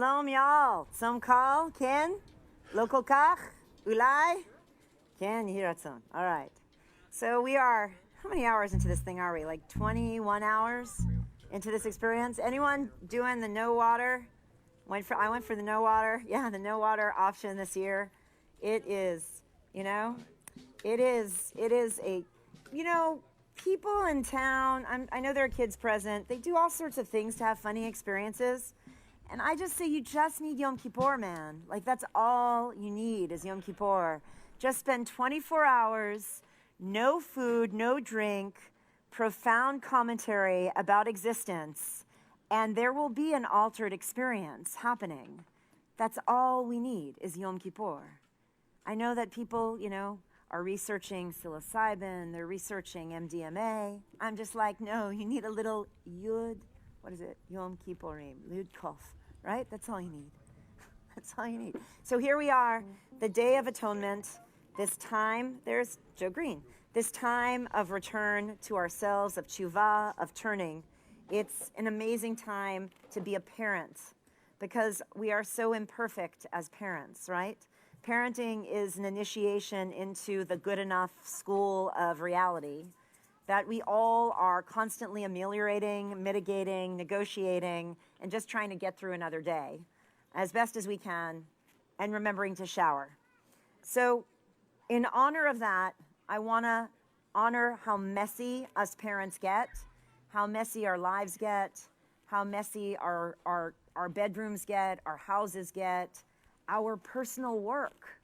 Shalom, y'all. Tzom kal, ken? Lo kol kach? Ulai? Ken, yehi ratzon. All right. So we are, how many hours into this thing are we? Like 21 hours into this experience? Anyone doing the no water? I went for the no water. Yeah, the no water option this year. It is, it is a, people in town, I know there are kids present. They do all sorts of things to have funny experiences. And I just say you just need Yom Kippur, man. Like, that's all you need is Yom Kippur. Just spend 24 hours, no food, no drink, profound commentary about existence, and there will be an altered experience happening. That's all we need is Yom Kippur. I know that people, are researching psilocybin, they're researching MDMA. I'm just like, no, you need a little Yud, Yom Kippurim, Yud Kof, right? That's all you need. That's all you need. So here we are, the Day of Atonement, this time, there's Joe Green, this time of return to ourselves, of tshuva, of turning. It's an amazing time to be a parent because we are so imperfect as parents, right? Parenting is an initiation into the good enough school of reality that we all are constantly ameliorating, mitigating, negotiating, and just trying to get through another day as best as we can, and remembering to shower. So in honor of that, I want to honor how messy us parents get, how messy our lives get, how messy our bedrooms get, our houses get, our personal work,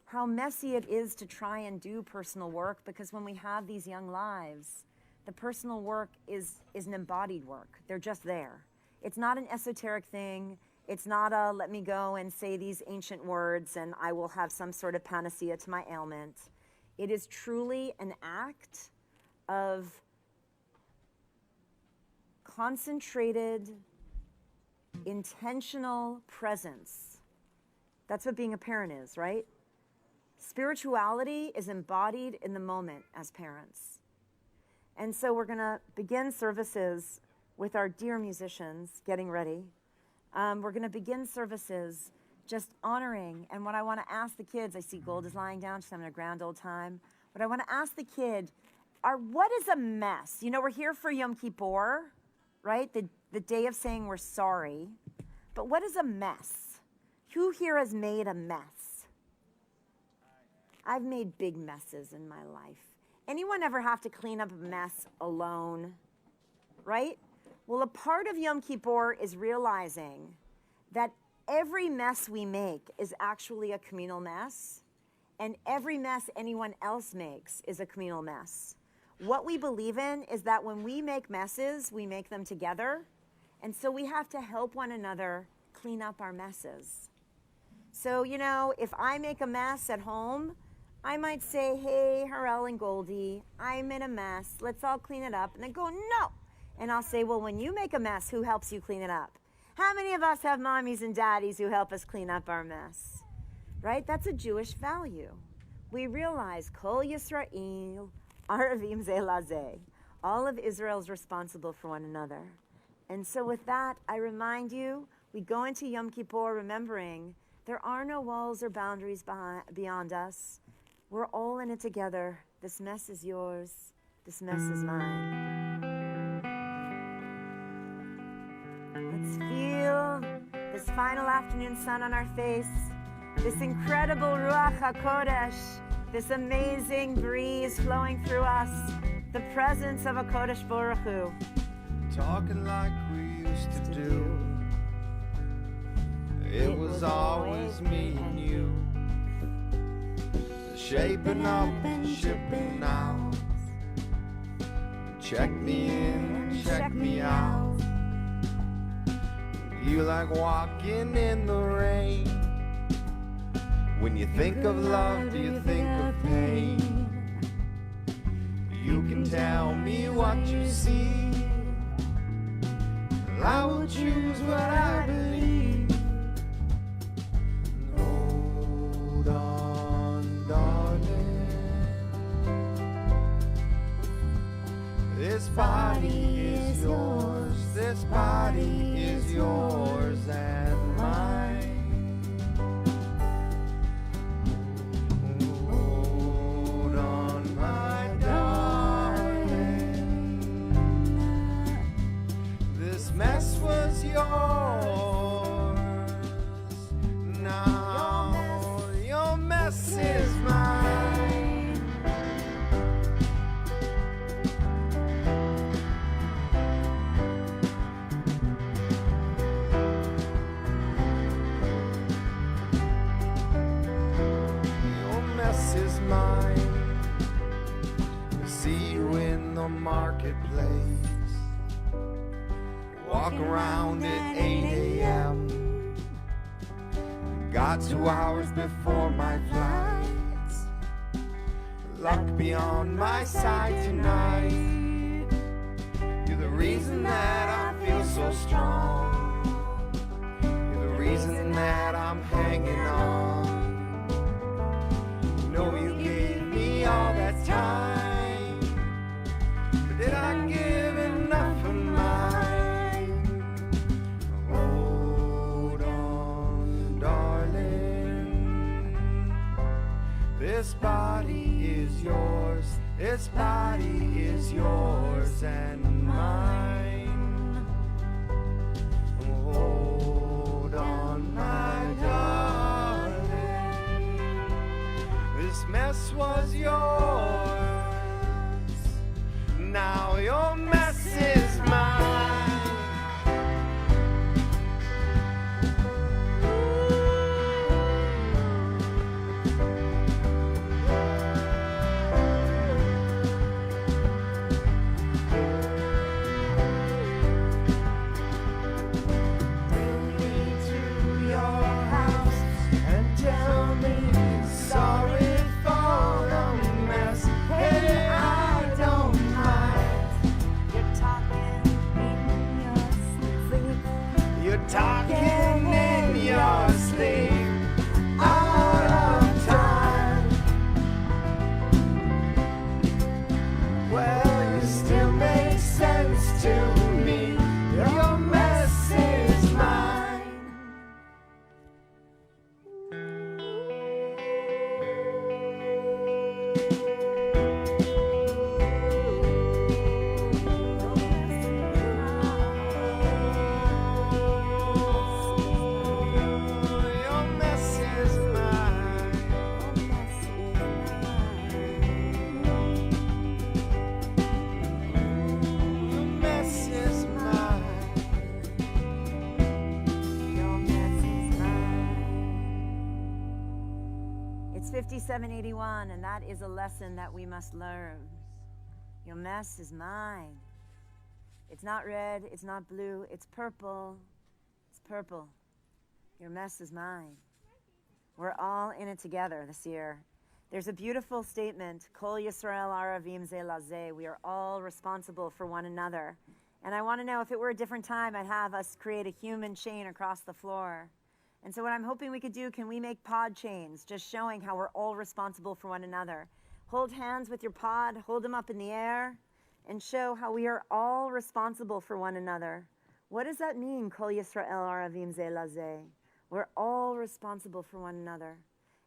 how messy it is to try and do personal work, because when we have these young lives, the personal work is an embodied work. They're just there. It's not an esoteric thing. It's not a let me go and say these ancient words and I will have some sort of panacea to my ailment. It is truly an act of concentrated, intentional presence. That's what being a parent is, right? Spirituality is embodied in the moment as parents. And so we're going to begin services with our dear musicians getting ready. We're going to begin services just honoring. And what I want to ask the kids, I see Gold is lying down. She's having a grand old time. What I want to ask the kid what is a mess? We're here for Yom Kippur, right? The day of saying we're sorry. But what is a mess? Who here has made a mess? I've made big messes in my life. Anyone ever have to clean up a mess alone? Right? Well, a part of Yom Kippur is realizing that every mess we make is actually a communal mess, and every mess anyone else makes is a communal mess. What we believe in is that when we make messes, we make them together, and so we have to help one another clean up our messes. So, if I make a mess at home, I might say, hey, Harel and Goldie, I'm in a mess. Let's all clean it up. And they go, no. And I'll say, well, when you make a mess, who helps you clean it up? How many of us have mommies and daddies who help us clean up our mess? Right? That's a Jewish value. We realize, Kol Yisrael, Aravim Zeh Lazeh. All of Israel is responsible for one another. And so with that, I remind you, we go into Yom Kippur remembering there are no walls or boundaries beyond us. We're all in it together. This mess is yours. This mess is mine. Let's feel this final afternoon sun on our face, this incredible Ruach HaKodesh, this amazing breeze flowing through us, the presence of a Kodesh Baruch Hu. Talking like we used to do. It was always me and you, shaping up and shipping out. Check me in, check me out. You like walking in the rain. When you think of love, do you think of pain? You can tell me what you see. I will choose what I believe. Hold on, darling. This body is yours. This body is yours and mine. walk around at 8 a.m. Got 2 hours before my flight. Luck beyond my side tonight. You're the reason that I feel so strong. You're the reason that I'm hanging on. You know you gave me all that time, but did I give enough of mine? Hold on, darling. This body is yours. This body is yours and mine. Hold on, my darling. This mess was yours. Now your mess is mine. Talking in your sleep, out of time. Well, you still make sense to me. Your mess is mine. It's 5781, and that is a lesson that we must learn. Your mess is mine. It's not red, it's not blue, it's purple. It's purple. Your mess is mine. We're all in it together this year. There's a beautiful statement, Kol Yisrael Aravim Ze Lazeh. We are all responsible for one another. And I want to know, if it were a different time, I'd have us create a human chain across the floor. And so what I'm hoping we could do, can we make pod chains, just showing how we're all responsible for one another? Hold hands with your pod, hold them up in the air, and show how we are all responsible for one another. What does that mean, Kol Yisrael Aravim Ze Lazeh? We're all responsible for one another.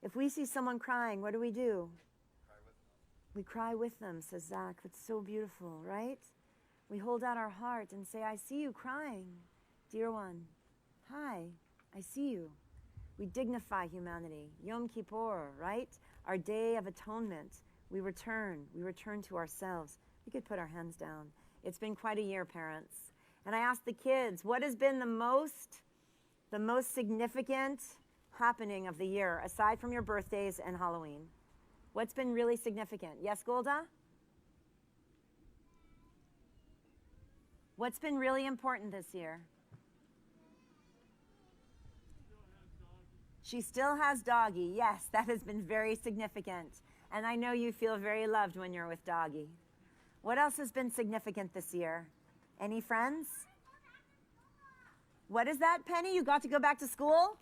If we see someone crying, what do? We cry with them, says Zach. It's so beautiful, right? We hold out our heart and say, I see you crying, dear one. Hi, I see you. We dignify humanity. Yom Kippur, right? Our day of atonement. We return to ourselves. We could put our hands down. It's been quite a year, parents. And I asked the kids, what has been the most significant happening of the year, aside from your birthdays and Halloween? What's been really significant? Yes, Golda? What's been really important this year? She still has Doggy. Yes, that has been very significant. And I know you feel very loved when you're with Doggy. What else has been significant this year? Any friends? What is that, Penny? You got to go back to school?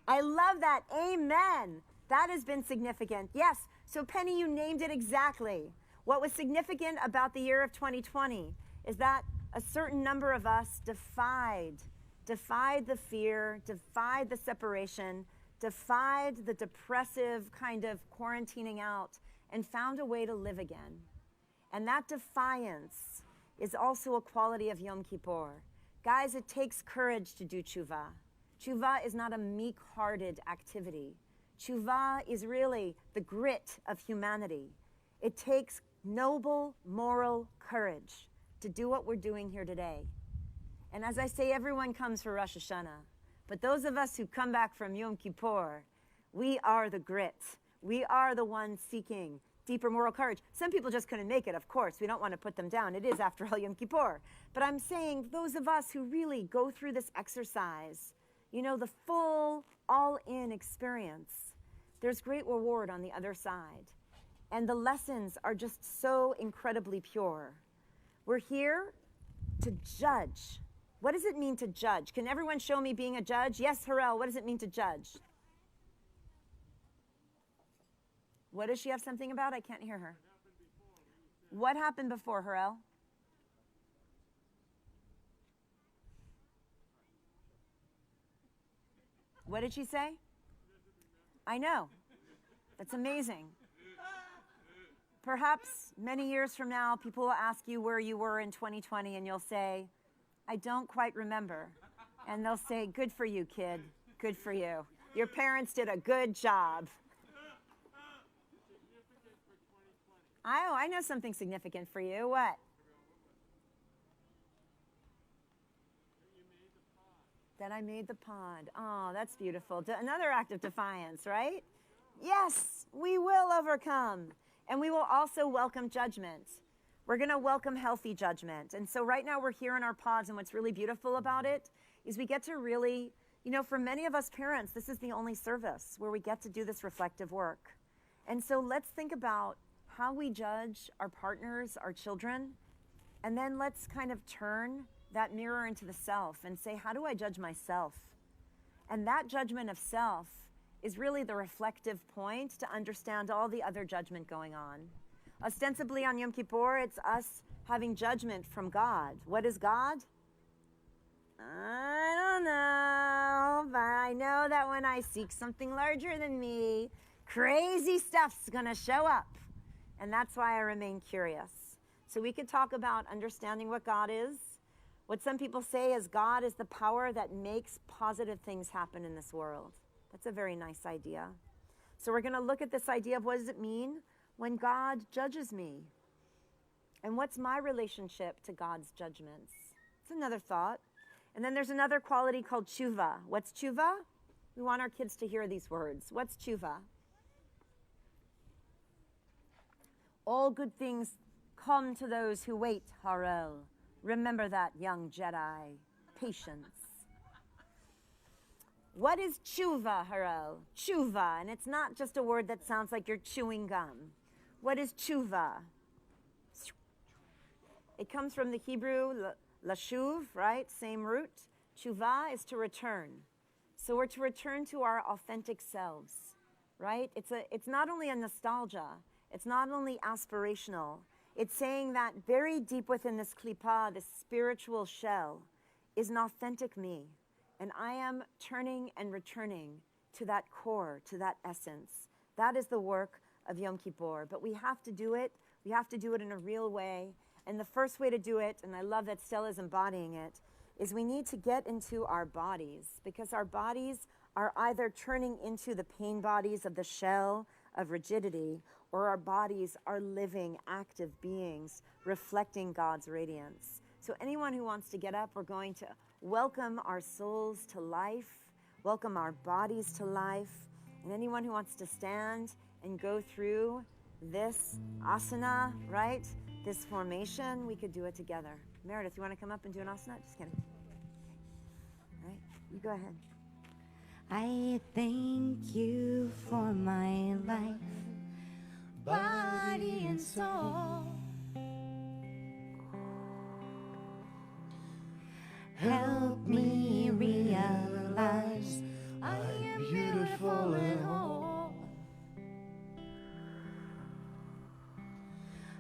I love that. Amen. That has been significant. Yes. So Penny, you named it exactly. What was significant about the year of 2020 is that a certain number of us defied the fear, defied the separation, defied the depressive kind of quarantining out, and found a way to live again. And that defiance is also a quality of Yom Kippur. Guys, it takes courage to do tshuva. Tshuva is not a meek-hearted activity. Tshuva is really the grit of humanity. It takes noble moral courage to do what we're doing here today. And as I say, everyone comes for Rosh Hashanah. But those of us who come back from Yom Kippur, we are the grit. We are the ones seeking deeper moral courage. Some people just couldn't make it, of course. We don't want to put them down. It is, after all, Yom Kippur. But I'm saying those of us who really go through this exercise, you know, the full, all-in experience, there's great reward on the other side. And the lessons are just so incredibly pure. We're here to judge. What does it mean to judge? Can everyone show me being a judge? Yes, Harel, what does it mean to judge? What does she have something about? I can't hear her. What happened before, Harel? What did she say? I know. That's amazing. Perhaps many years from now, people will ask you where you were in 2020, and you'll say, I don't quite remember. And they'll say, good for you, kid. Good for you. Your parents did a good job. I know something significant for you. What? That I made the pond. Oh, that's beautiful. Another act of defiance, right? Yes, we will overcome. And we will also welcome judgment. We're going to welcome healthy judgment. And so right now we're here in our pods, and what's really beautiful about it is we get to really, you know, for many of us parents, this is the only service where we get to do this reflective work. And so let's think about how we judge our partners, our children, and then let's kind of turn that mirror into the self and say, how do I judge myself? And that judgment of self is really the reflective point to understand all the other judgment going on. Ostensibly on Yom Kippur, it's us having judgment from God. What is God? I don't know, but I know that when I seek something larger than me, crazy stuff's gonna show up. And that's why I remain curious. So we could talk about understanding what God is. What some people say is God is the power that makes positive things happen in this world. That's a very nice idea. So we're going to look at this idea of what does it mean when God judges me? And what's my relationship to God's judgments? It's another thought. And then there's another quality called tshuva. What's tshuva? We want our kids to hear these words. What's tshuva? All good things come to those who wait, Harel. Remember that, young Jedi. Patience. What is tshuva, Harel? Tshuva, and it's not just a word that sounds like you're chewing gum. What is tshuva? It comes from the Hebrew lashuv, right? Same root. Tshuva is to return. So we're to return to our authentic selves, right? It's not only a nostalgia. It's not only aspirational. It's saying that very deep within this klipa, this spiritual shell, is an authentic me. And I am turning and returning to that core, to that essence. That is the work of Yom Kippur. But we have to do it. We have to do it in a real way. And the first way to do it, and I love that Stella's embodying it, is we need to get into our bodies. Because our bodies are either turning into the pain bodies of the shell of rigidity, or our bodies are living, active beings reflecting God's radiance. So anyone who wants to get up, we're going to welcome our souls to life, welcome our bodies to life, and anyone who wants to stand and go through this asana, right? This formation, we could do it together. Meredith, you want to come up and do an asana? Just kidding. All right, you go ahead. I thank you for my life, body and soul. Help me realize I am beautiful and whole.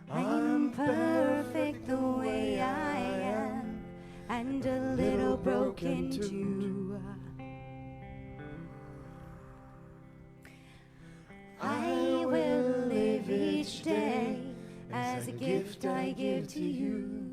I'm perfect the way I am, and a little broken too. I will live each day as a gift I give to you.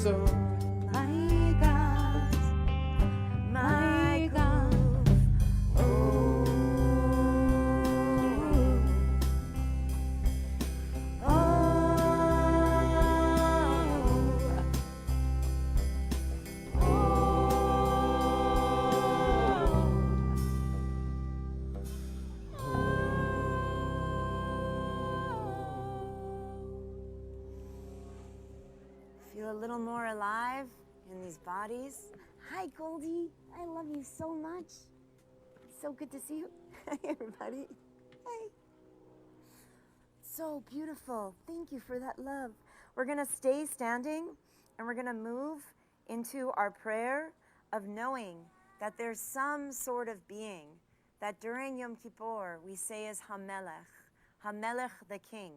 so. My God, my God. Feel a little more alive in these bodies. Hi, Goldie. I love you so much. So good to see you. Hi, everybody. Hey. So beautiful. Thank you for that love. We're going to stay standing and we're going to move into our prayer of knowing that there's some sort of being that during Yom Kippur we say is HaMelech, HaMelech the King.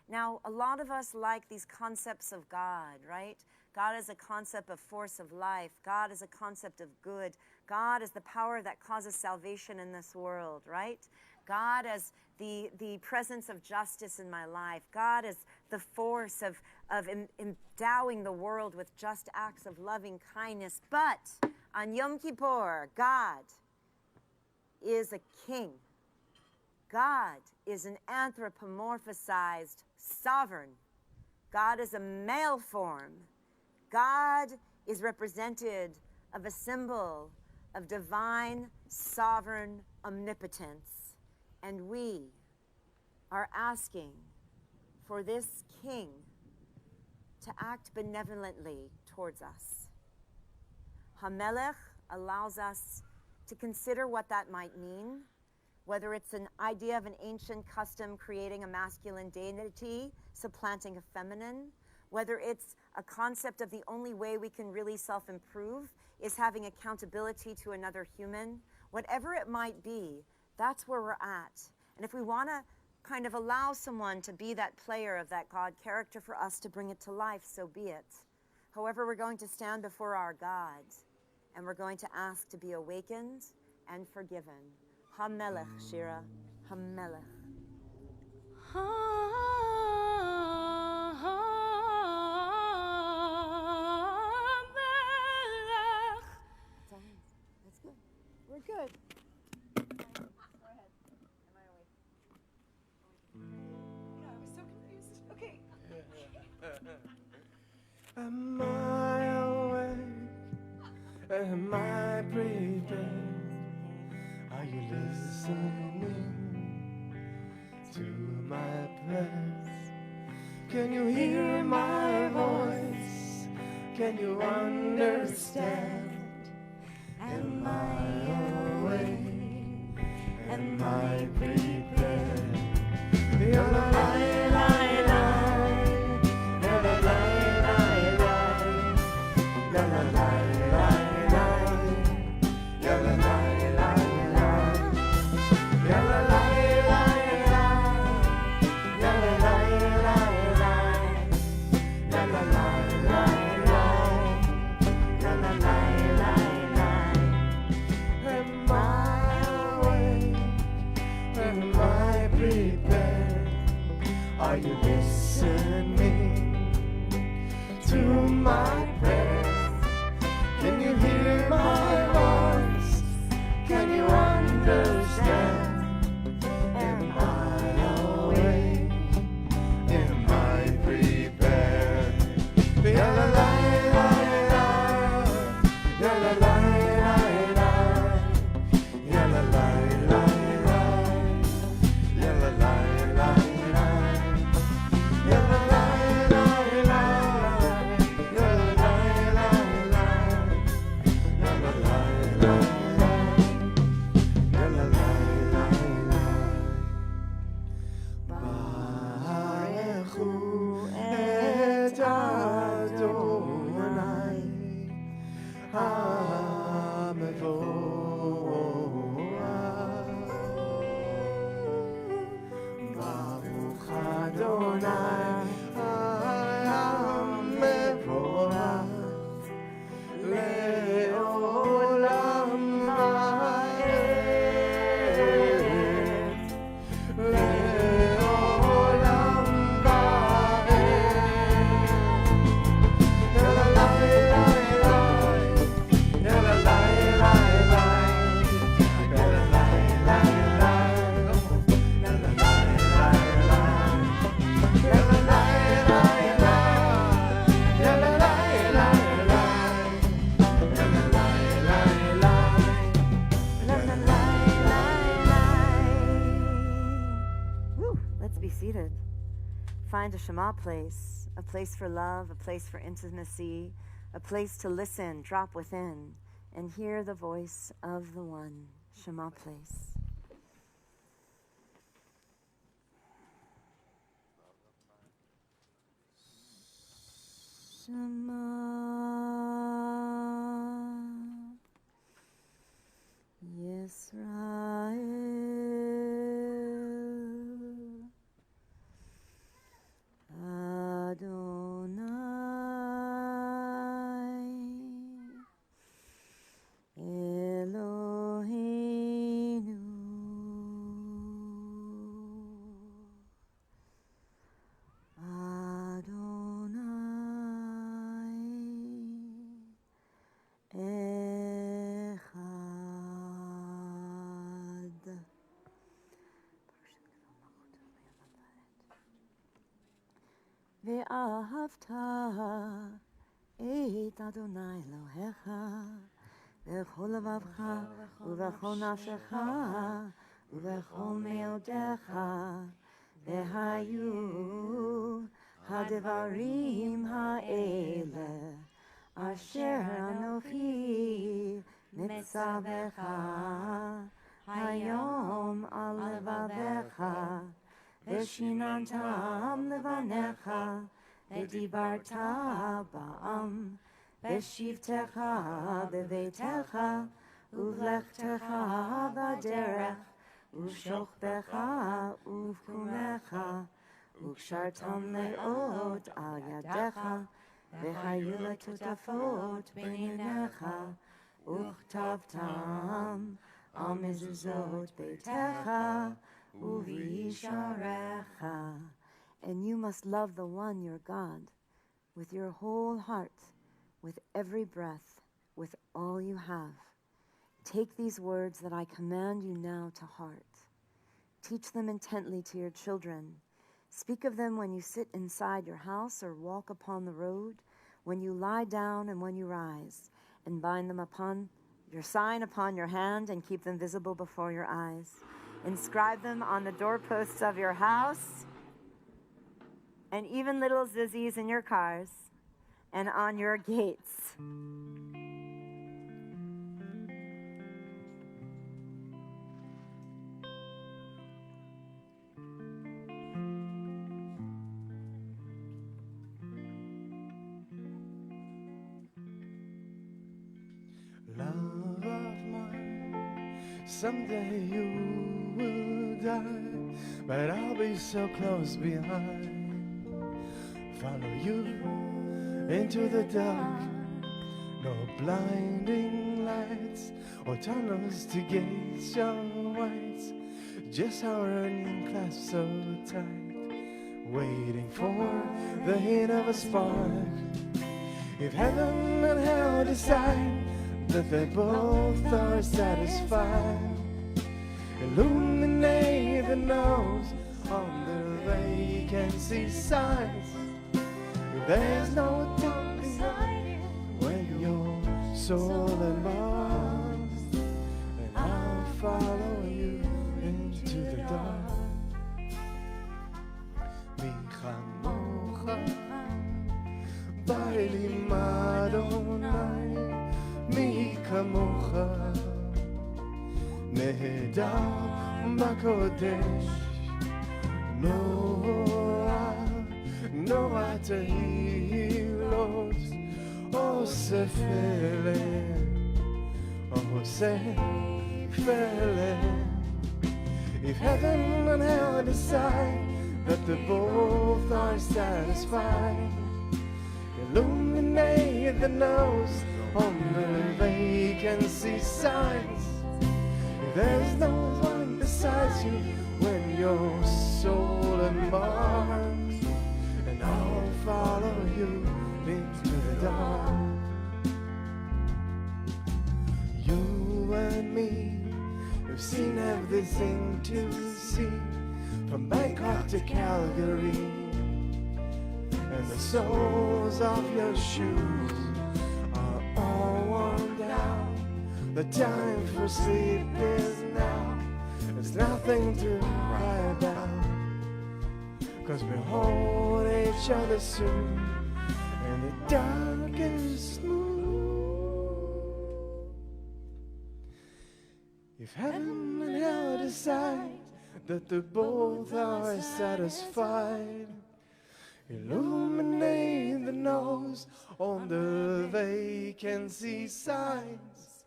Now, a lot of us like these concepts of God, right? God is a concept of force of life. God is a concept of good. God is the power that causes salvation in this world, right? God as the presence of justice in my life. God is the force of endowing the world with just acts of loving kindness. But on Yom Kippur, God is a king. God is an anthropomorphized sovereign. God is a male form. God is represented of a symbol of divine, sovereign omnipotence. And we are asking for this king to act benevolently towards us. HaMelech allows us to consider what that might mean, whether it's an idea of an ancient custom creating a masculine deity, supplanting a feminine, whether it's a concept of the only way we can really self-improve is having accountability to another human, whatever it might be, that's where we're at. And if we want to kind of allow someone to be that player of that God character for us to bring it to life, so be it. However, we're going to stand before our God, and we're going to ask to be awakened and forgiven. HaMelech, Shira, HaMelech. That's good. We're good. Go ahead. Am I awake? Yeah, I was so confused. Okay. Am I awake? Am I prepared? Are you listening to my prayers? Can you hear my voice? Can you understand? Am I awake? Am I prepared? La la la la la, la la la la la, la la la la la, la la la la. La la la la la, la la la la la, la la la la la, la la la la. Am I awake? Am I prepared? Are you listening to my prayers? Can you hear my voice? Can you understand? Am I awake? Am I prepared? La la la la la, la la la la la, la la la la la, la la la la la, la la la la la, la la la la la. La la la a Shema place, a place for love, a place for intimacy, a place to listen, drop within, and hear the voice of the one. Shema place. Shema Yisrael Adonai Eloheinu ואהבת את אדוני אלוהיך בכל לבבך ובכל נפשך ובכל מאודיך והיו הדברים האלה אשר אנוכי מצווך היום על לבביך ושיננתם לבניך ודיברת בעם בשבתך בביתך ובלכתך בדרך ובשוכבך ובקומך וקשרתם מאוד על ידיך והיו לטוטפות בין עיניך וכתבתם על מזוזות ביתך Uvisharecha. And you must love the one, your God, with your whole heart, with every breath, with all you have. Take these words that I command you now to heart. Teach them intently to your children. Speak of them when you sit inside your house or walk upon the road, when you lie down and when you rise, and bind them upon your sign upon your hand and keep them visible before your eyes. Inscribe them on the doorposts of your house and even little zizzies in your cars and on your gates. Love of mine, someday you will die, but I'll be so close behind. Follow you into the dark, no blinding lights or tunnels to gaze your whites, just our onion clasped so tight, waiting for the hint of a spark. If heaven and hell decide that they both are satisfied, illuminate the nose on the vacancy signs. There's no doubt behind when your soul embarks, and I'll follow you into the dark. Mi chamocha bailim Adonai, mi kamocha nehedar b'kodesh. Noah tehilot osef elem. If heaven and hell decide that they both are satisfied, illuminate the nose on the vacancy signs. If there's no one besides you when your soul embarks, and I'll follow you into the dark. You and me have seen everything to see, from Bangkok to Calgary, and the soles of your shoes are all worn down. The time for sleep is now. There's nothing to cry about. 'cause we'll hold each other soon, and the dark is smooth. If heaven and hell decide that they both are satisfied, illuminate the nose on the vacancy signs.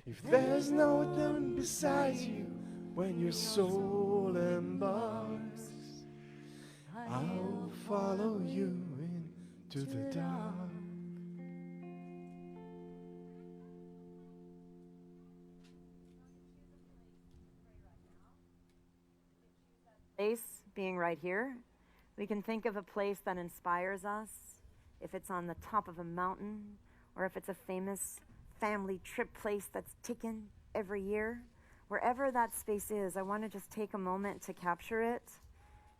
If there's no one beside you when your soul embarks, I'll follow you into the dark. Place being right here. We can think of a place that inspires us, if it's on the top of a mountain, or if it's a famous family trip place that's taken every year. Wherever that space is, I want to just take a moment to capture it,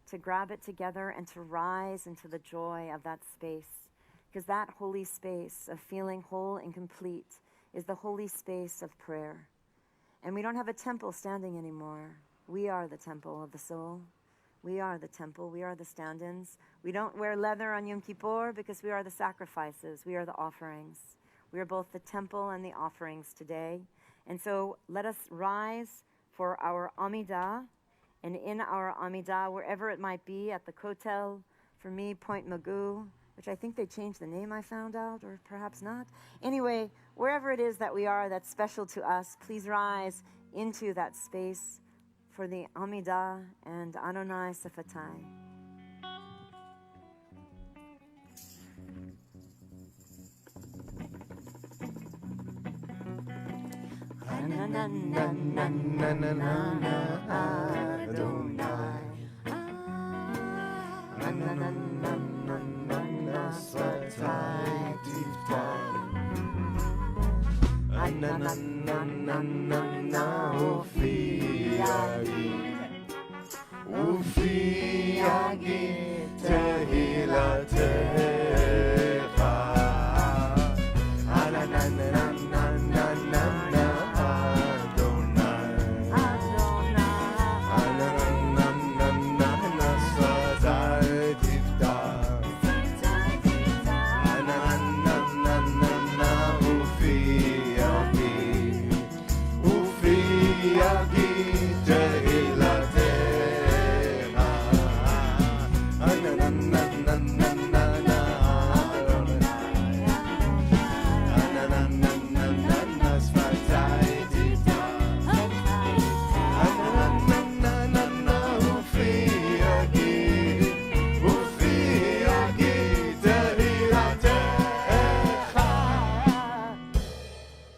to grab it together, and to rise into the joy of that space. Because that holy space of feeling whole and complete is the holy space of prayer. And we don't have a temple standing anymore. We are the temple of the soul. We are the temple. We are the stand-ins. We don't wear leather on Yom Kippur because we are the sacrifices. We are the offerings. We are both the temple and the offerings today. And so let us rise for our Amidah. And in our Amidah, wherever it might be, at the Kotel, for me, Point Magoo, which I think they changed the name, I found out, or perhaps not. Anyway, wherever it is that we are that's special to us, please rise into that space for the Amidah and Adonai Sefatai.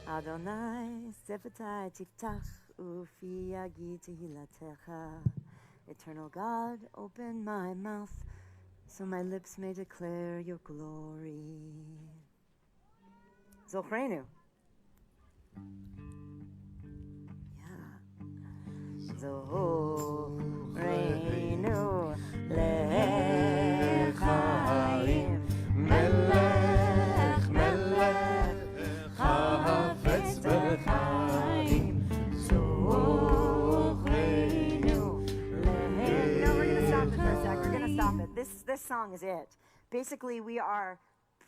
Adonai Sefatai Tiftach Ufi Yagi Tehilatecha. Eternal God, open my mouth so my lips may declare your glory. Zochrenu. Yeah. Zochrenu Lechaim Melech Melech Chafetz B'chaim Zochrenu Lechaim. No, we're going to stop it for a sec. We're going to stop it. This song is it. Basically, we are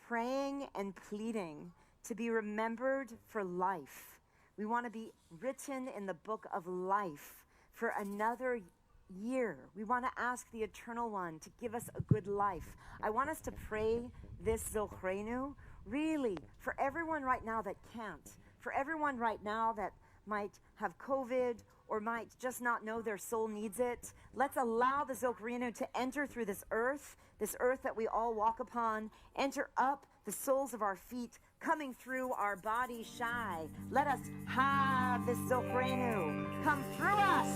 praying and pleading to be remembered for life. We want to be written in the book of life for another year. We want to ask the Eternal One to give us a good life. I want us to pray this Zochrenu, really, for everyone right now that can't, for everyone right now that might have COVID or might just not know their soul needs it. Let's allow the Zochrenu to enter through this earth that we all walk upon, enter up the soles of our feet, coming through our body shy. Let us have this Zochrenu come through us.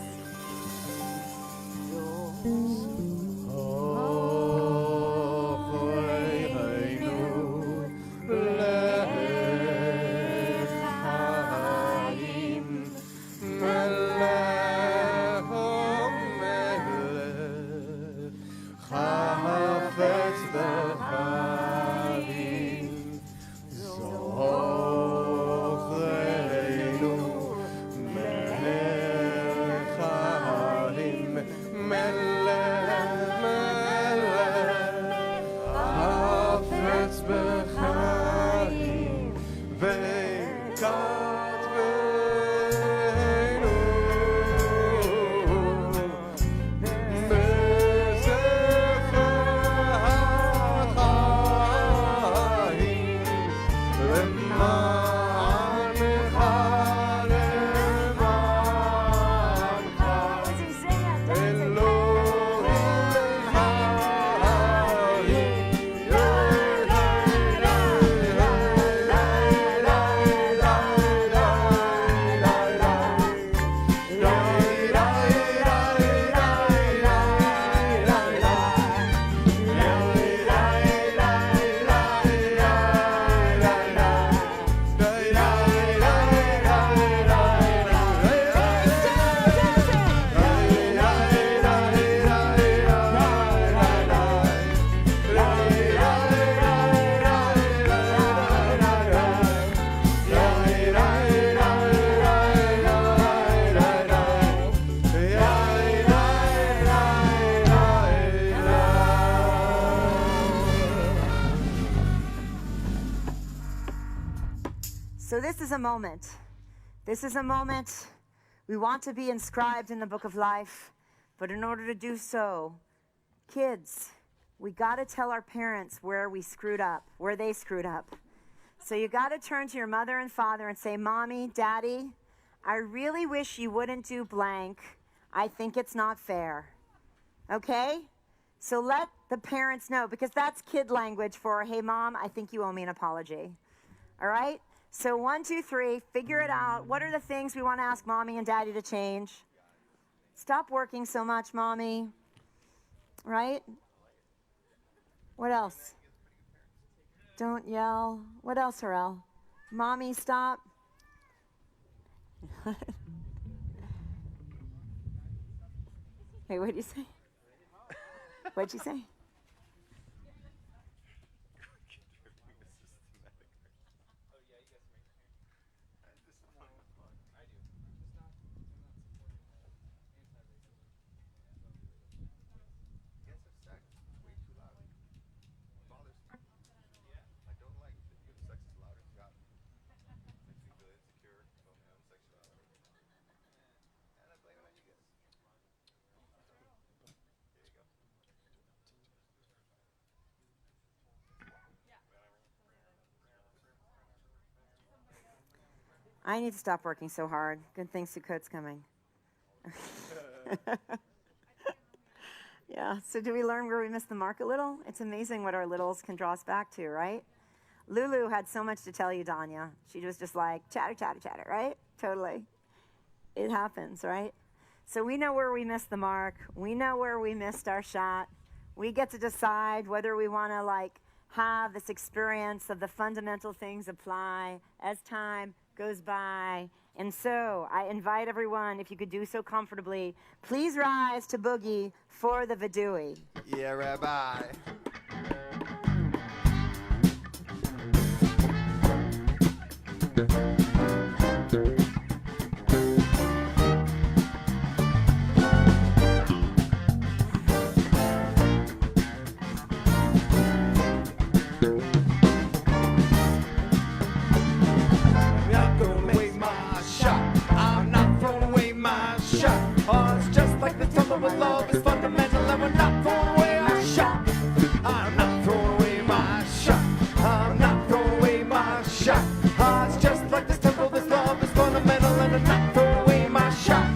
Melech As you sing it, dancing. So this is a moment. This is a moment we want to be inscribed in the book of life, but in order to do so, kids, we got to tell our parents where we screwed up, where they screwed up. So you got to turn to your mother and father and say, Mommy, Daddy, I really wish you wouldn't do blank. I think it's not fair. Okay? So let the parents know, because that's kid language for, hey, Mom, I think you owe me an apology. All right? So 1, 2, 3, figure it out. What are the things we want to ask Mommy and Daddy to change? Stop working so much, Mommy. Right? What else? Don't yell. What else, Harel? Mommy, stop. Wait, what did you say? What'd you say? I need to stop working so hard. Good thing Sukkot's coming. Yeah, so do we learn where we missed the mark a little? It's amazing what our littles can draw us back to, right? Lulu had so much to tell you, Danya. She was just like, chatter, chatter, chatter, right? Totally. It happens, right? So we know where we missed the mark. We know where we missed our shot. We get to decide whether we want to have this experience of the fundamental things apply as time goes by. And so I invite everyone, if you could do so comfortably, please rise to boogie for the Vidui. Yeah, Rabbi. Love is fundamental and we're not throwing away our shot. I'm not throwing away my shot. I'm not throwing away my shot. It's just like this temple, this love is fundamental and I'm not throwing away my shot.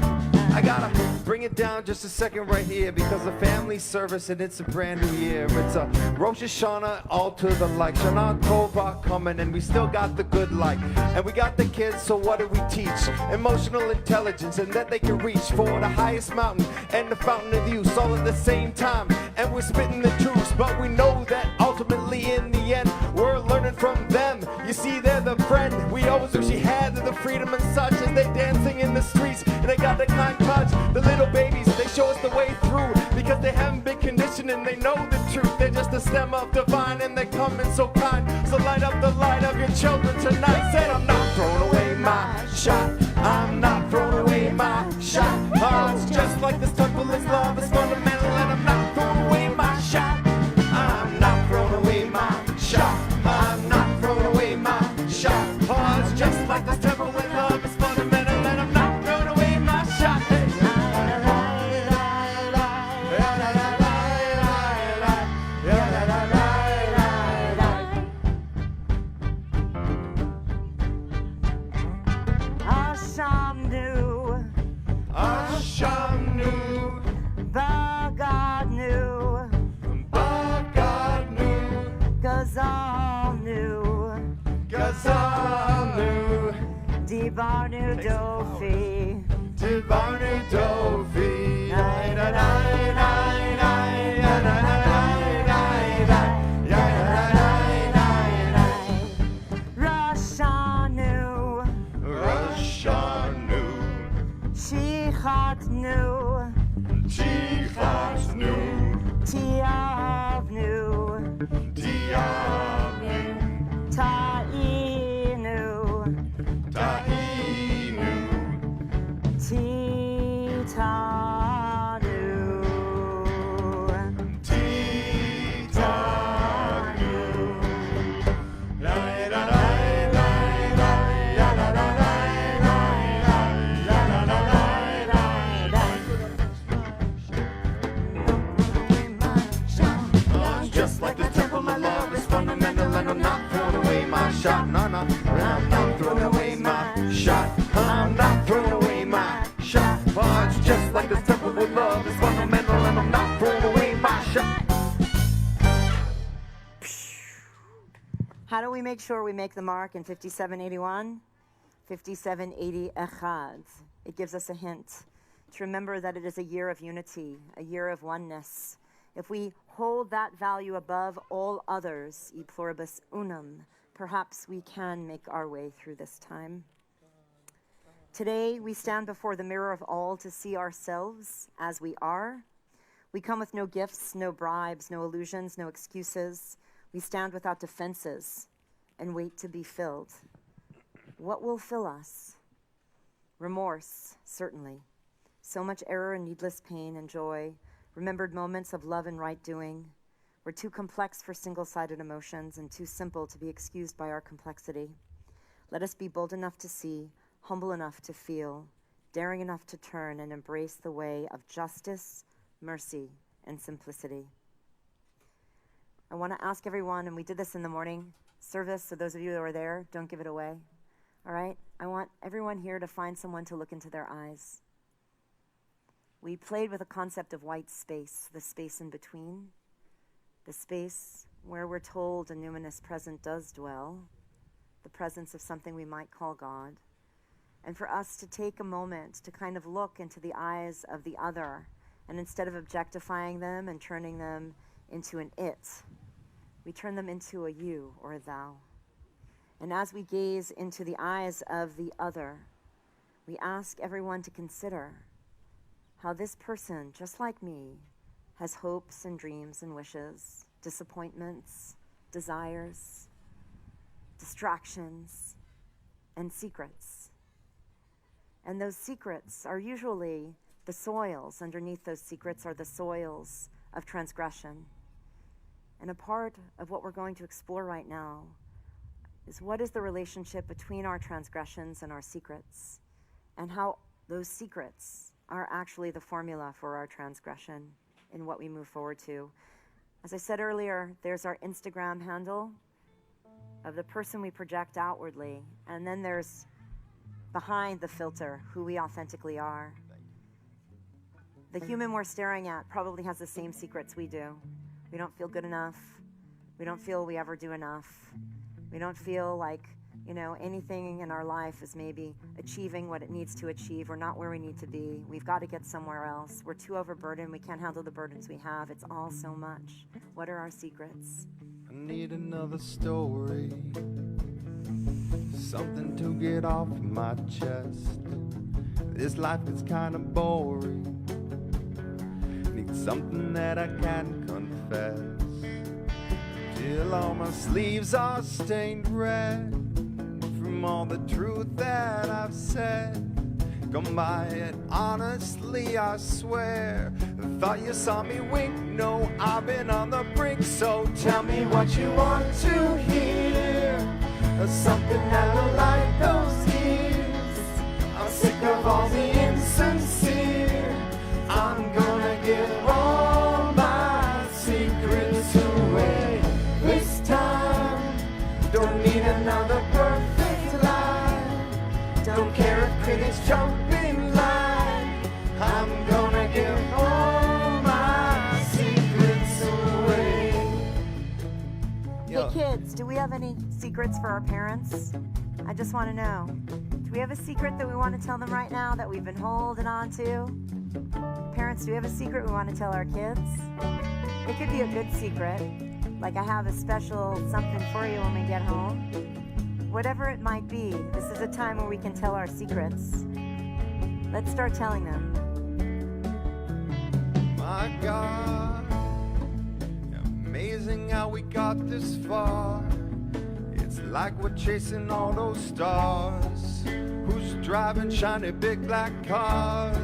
I gotta bring it down just a second right here because of family service and it's a brand new year. It's a Rosh Hashanah, all to the like. Shana Tova coming and we still got the good life. And we got the kids, so what do we teach? Emotional intelligence and that they can reach for the highest mountain and the fountain of youth all at the same time. And we're spitting the truth, but we know that ultimately in the end we're learning from them. You see, they're the friend we always wish we had, the freedom and such as they dancing in the streets and they got the kind touch. The little babies, they show us the way through because they haven't been conditioned and they know the truth. They're just a stem of divine and they're coming so kind. So light up the light of your children tonight. Said I'm not throwing away my shot. I'm not throwing away my shot. It's just like this temple is love is fundamental and I'm not throwing away my shot. I'm not throwing away my shot. I'm not throwing away my shot. like the temple with love is fundamental, and I'm not throwing away my shot. Hey. Ashamnu, Ashamnu, Bagadnu, Bagadnu, Gazalnu, Gazalnu, Dibarnu Dofi, Tibarnu Dofi. Rashanu, Rashanu, Shichatnu, Tichasnu, Tiavnu, Diabnu, Tainu, Tainu, Titanu, Titanu. Just like the temple, my love is fundamental, and I'm not throwing away my shot. No, no, I'm not throwing away my shot. I'm not throwing away my shot. Oh, it's just like the temple with love is fundamental, and I'm not throwing away my shot. How do we make sure we make the mark in 5781? 5780 Echad. It gives us a hint to remember that it is a year of unity, a year of oneness. If we hold that value above all others, e pluribus unum, perhaps we can make our way through this time. Today, we stand before the mirror of all to see ourselves as we are. We come with no gifts, no bribes, no illusions, no excuses. We stand without defenses and wait to be filled. What will fill us? Remorse, certainly. So much error and needless pain and joy. Remembered moments of love and right doing. We're too complex for single-sided emotions and too simple to be excused by our complexity. Let us be bold enough to see, humble enough to feel, daring enough to turn and embrace the way of justice, mercy, and simplicity. I want to ask everyone, and we did this in the morning service, so those of you that were there, don't give it away. All right? I want everyone here to find someone to look into their eyes. We played with the concept of white space, the space in between, the space where we're told a numinous present does dwell, the presence of something we might call God, and for us to take a moment to kind of look into the eyes of the other, and instead of objectifying them and turning them into an it, we turn them into a you or a thou. And as we gaze into the eyes of the other, we ask everyone to consider how this person, just like me, has hopes and dreams and wishes, disappointments, desires, distractions, and secrets. And those secrets are usually the soils. Underneath those secrets are the soils of transgression. And a part of what we're going to explore right now is what is the relationship between our transgressions and our secrets, and how those secrets are actually the formula for our transgression in what we move forward to. As I said earlier, there's our Instagram handle of the person we project outwardly, and then there's behind the filter who we authentically are. The human we're staring at probably has the same secrets we do. We don't feel good enough. We don't feel we ever do enough. We don't feel like, anything in our life is maybe achieving what it needs to achieve. We're not where we need to be. We've got to get somewhere else. We're too overburdened. We can't handle the burdens we have. It's all so much. What are our secrets? I need another story, something to get off my chest. This life is kind of boring. Need something that I can confess. Till all my sleeves are stained red from all the truth that I've said. Come by it honestly, I swear. Thought you saw me wink, no, I've been on the brink. So tell me what you want to hear, something that'll light those any secrets for our parents? I just want to know. Do we have a secret that we want to tell them right now that we've been holding on to? Parents, do we have a secret we want to tell our kids? It could be a good secret, like I have a special something for you when we get home. Whatever it might be, this is a time where we can tell our secrets. Let's start telling them. My God, amazing how we got this far. It's like we're chasing all those stars. Who's driving shiny big black cars?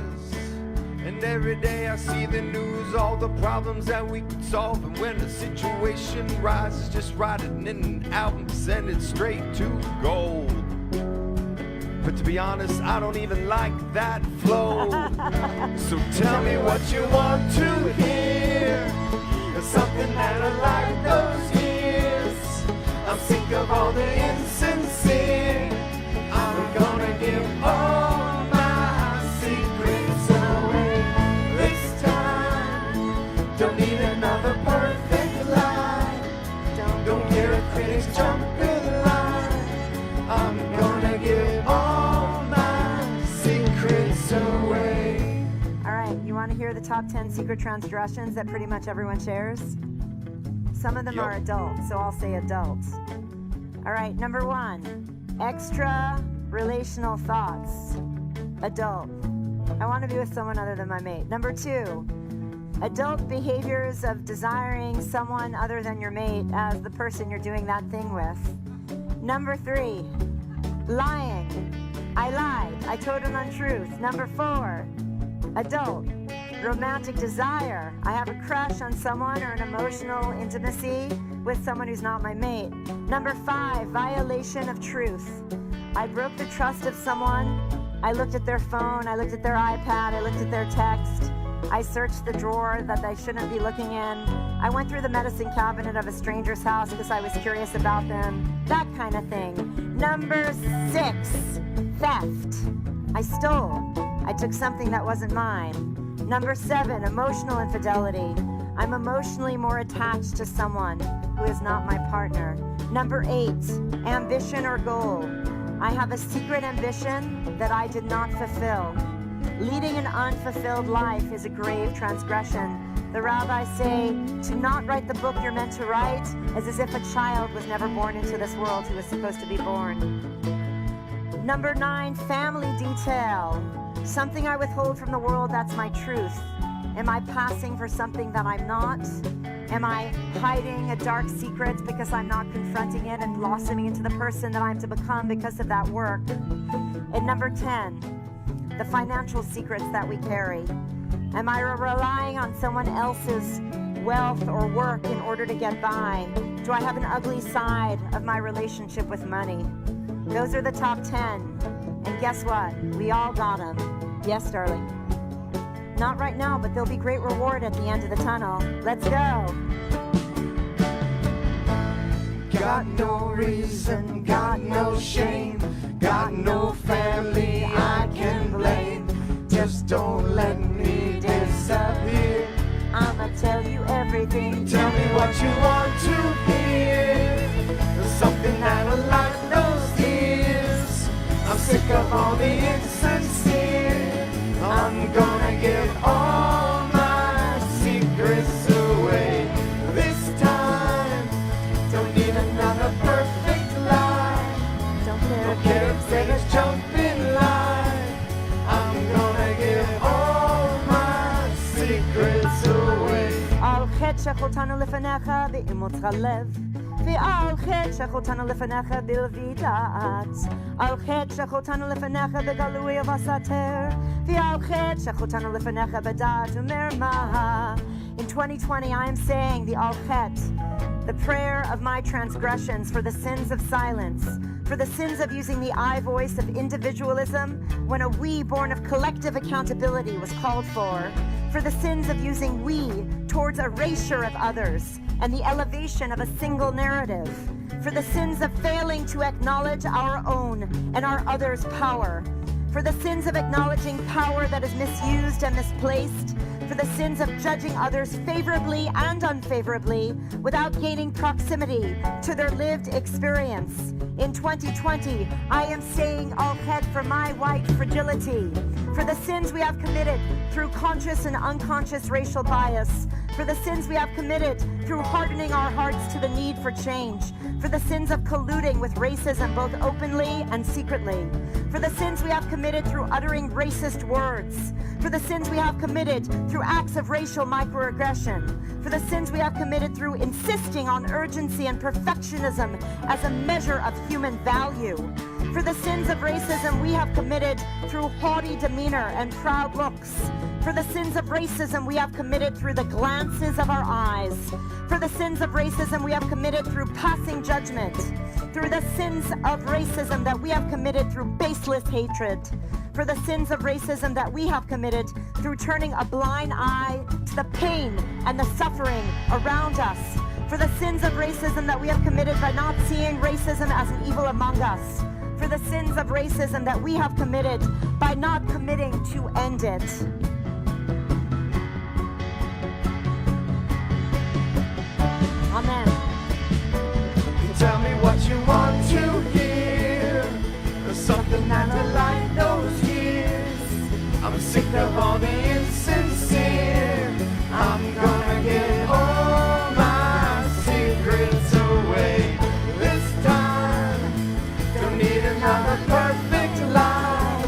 And every day I see the news, all the problems that we could solve. And when the situation rises, just write it in an album, send it straight to gold. But to be honest, I don't even like that flow. So tell me what you want to hear. There's something that I like those years. I'm sick of all the insincere. I'm gonna give all my secrets away this time. Don't need another perfect lie. Don't care if critics jump in line. I'm gonna give all my secrets away. All right, you want to hear the top 10 secret transgressions that pretty much everyone shares? Some of them are adult, so I'll say adult. All right, number 1, extra relational thoughts. Adult. I want to be with someone other than my mate. Number 2, adult behaviors of desiring someone other than your mate as the person you're doing that thing with. Number 3, lying. I lied. I told an untruth. Number 4, adult. Romantic desire. I have a crush on someone or an emotional intimacy with someone who's not my mate. Number 5, violation of truth. I broke the trust of someone. I looked at their phone. I looked at their iPad. I looked at their text. I searched the drawer that I shouldn't be looking in. I went through the medicine cabinet of a stranger's house because I was curious about them. That kind of thing. Number 6, theft. I stole. I took something that wasn't mine. Number 7, emotional infidelity. I'm emotionally more attached to someone who is not my partner. Number 8, ambition or goal. I have a secret ambition that I did not fulfill. Leading an unfulfilled life is a grave transgression. The rabbis say to not write the book you're meant to write is as if a child was never born into this world who was supposed to be born. Number 9, family detail. Something I withhold from the world that's my truth. Am I passing for something that I'm not? Am I hiding a dark secret because I'm not confronting it and blossoming into the person that I'm to become because of that work? And number 10, the financial secrets that we carry. Am I relying on someone else's wealth or work in order to get by? Do I have an ugly side of my relationship with money? Those are the top 10. And guess what? We all got them. Yes, darling. Not right now, but there'll be great reward at the end of the tunnel. Let's go. Got no reason, got no shame, got no family I can blame. Just don't let me disappear. I'ma tell you everything. Tell me what you want to hear. Something that'll lighten those ears. I'm sick of all the insincere. I'm gonna give all my secrets away this time. Don't need another perfect lie. Don't care if critics jump in line. I'm gonna give all my secrets away. על חטא שחוטנו לפניך באימוץ הלב ועל חטא שחוטנו לפניך בלבי דעת על חטא שחוטנו לפניך בגלוי ובסתר ועל חטא שחוטנו לפניך בדעת ומרמה. In 2020 I am saying the Al Chet, the prayer of my transgressions for the sins of silence, for the sins of using the I voice of individualism when a we born of collective accountability was called for the sins of using we towards erasure of others and the elevation of a single narrative, for the sins of failing to acknowledge our own and our others' power, for the sins of acknowledging power that is misused and misplaced, for the sins of judging others favorably and unfavorably without gaining proximity to their lived experience. In 2020, I am saying al khed for my white fragility, for the sins we have committed through conscious and unconscious racial bias, for the sins we have committed through hardening our hearts to the need for change, for the sins of colluding with racism both openly and secretly, for the sins we have committed through uttering racist words, for the sins we have committed through acts of racial microaggression, for the sins we have committed through insisting on urgency and perfectionism as a measure of human value, for the sins of racism we have committed through haughty demeanor and proud looks, for the sins of racism we have committed through the glances of our eyes, for the sins of racism we have committed through passing judgment, through the sins of racism that we have committed through baseless hatred, for the sins of racism that we have committed through turning a blind eye to the pain and the suffering around us, for the sins of racism that we have committed by not seeing racism as an evil among us, for the sins of racism that we have committed by not committing to end it. Amen. Tell me what you want to hear. There's something that delight those years. I'm sick of all the insincere. I'm gonna get all my secrets away this time. Don't need another perfect life.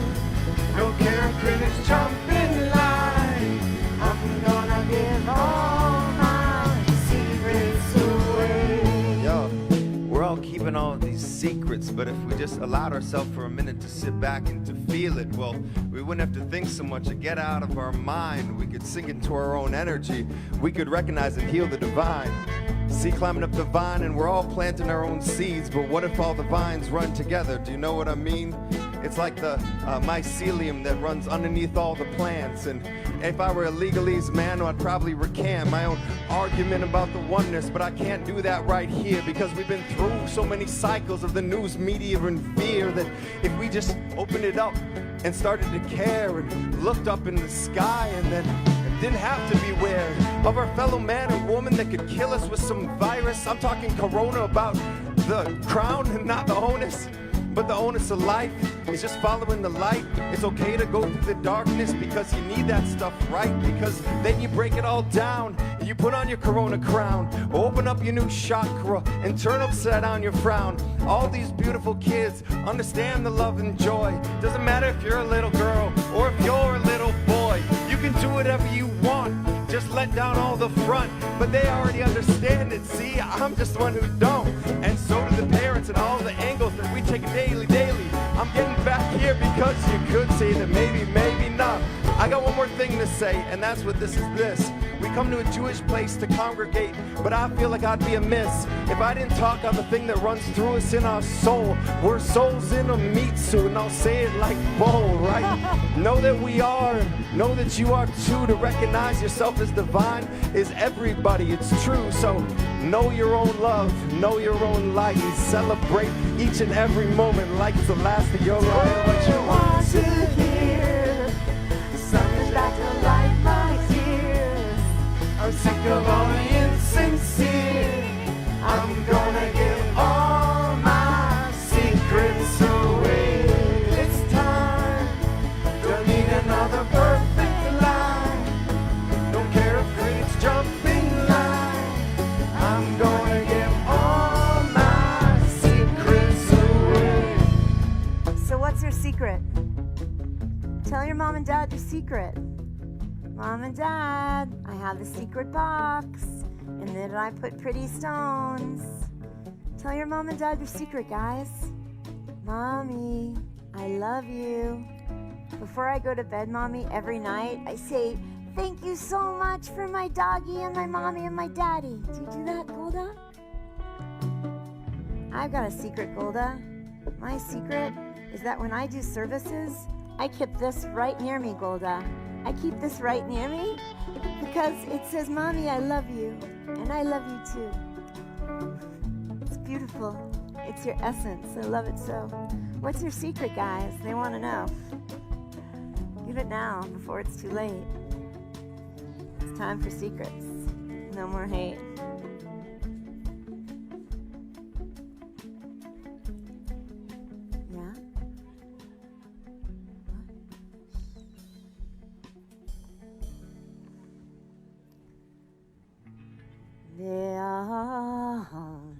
Don't care if critics jump in line. I'm gonna give all my secrets away. Yo, we're all keeping all of these secrets, but if we just allowed ourselves for a minute to sit back and to feel it, well, we wouldn't have to think so much or get out of our mind. We could sink into our own energy. We could recognize and heal the divine. See, climbing up the vine, and we're all planting our own seeds, but what if all the vines run together? Do you know what I mean? It's like the mycelium that runs underneath all the plants, and if I were a legalese man, I'd probably recant my own argument about the oneness, but I can't do that right here because we've been through so many cycles of the news media and fear that if we just opened it up and started to care and looked up in the sky and then didn't have to beware of our fellow man or woman that could kill us with some virus. I'm talking corona, about the crown and not the onus, but the onus of life is just following the light. It's okay to go through the darkness because you need that stuff right, because then you break it all down and you put on your corona crown, open up your new chakra and turn upside down your frown. All these beautiful kids understand the love and joy. Doesn't matter if you're a little girl or if you're a little boy. You can do whatever you want, just let down all the front, but they already understand it. See, I'm just the one who don't, and so do the parents and all the angles that we take daily. I'm getting back here because you could say that maybe not. I got one more thing to say, and that's what this is. We come to a Jewish place to congregate, but I feel like I'd be amiss if I didn't talk on the thing that runs through us in our soul. We're souls in a meat suit, and I'll say it like bowl, right? Know that we are, know that you are too. To recognize yourself as divine is everybody, it's true. So know your own love, know your own light, and celebrate each and every moment like it's the last of your life. What you want to hear, something that will light my tears. I'm sick of all the insincere. I'm gonna give all my secrets away this time. Don't need another perfect line. Don't care if critics jump in line. I'm gonna give all my secrets away. So what's your secret? Tell your mom and dad your secret. Mom and Dad, I have the secret box, and then I put pretty stones. Tell your mom and dad your secret, guys. Mommy, I love you. Before I go to bed, Mommy, every night, I say, thank you so much for my doggy and my mommy and my daddy. Do you do that, Golda? I've got a secret, Golda. My secret is that when I do services, I keep this right near me, Golda. I keep this right near me because it says, Mommy, I love you, and I love you too. It's beautiful. It's your essence. I love it so. What's your secret, guys? They want to know. Give it now before it's too late. Time for secrets. No more hate. Yeah? Ve'aham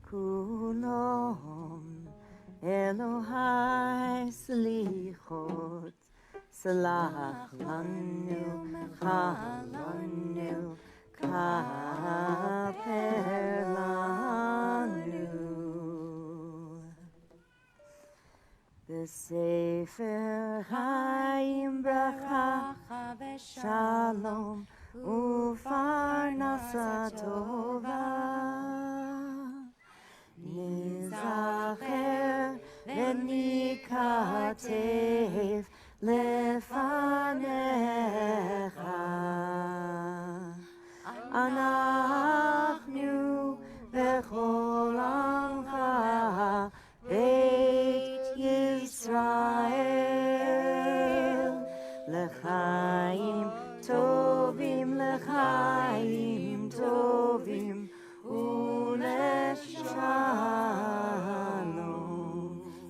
kulom Elohai slichot Salach lanu chalanu kaper lanu B'sefer Chaim bracha Shalom ufarnasa tova Nizacher v'nikatev lefanecha Anachnu v'chol amcha Beit Yisrael L'chaim tovim u'leshalom.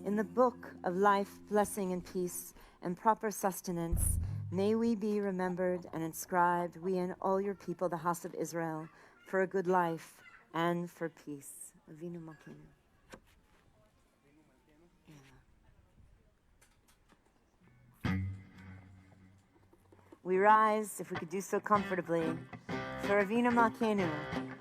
In the book of life, blessing, and peace, and proper sustenance, may we be remembered and inscribed, we and all your people, the house of Israel, for a good life and for peace. Avinu Malkeinu. We rise, if we could do so comfortably, for Avinu Malkeinu.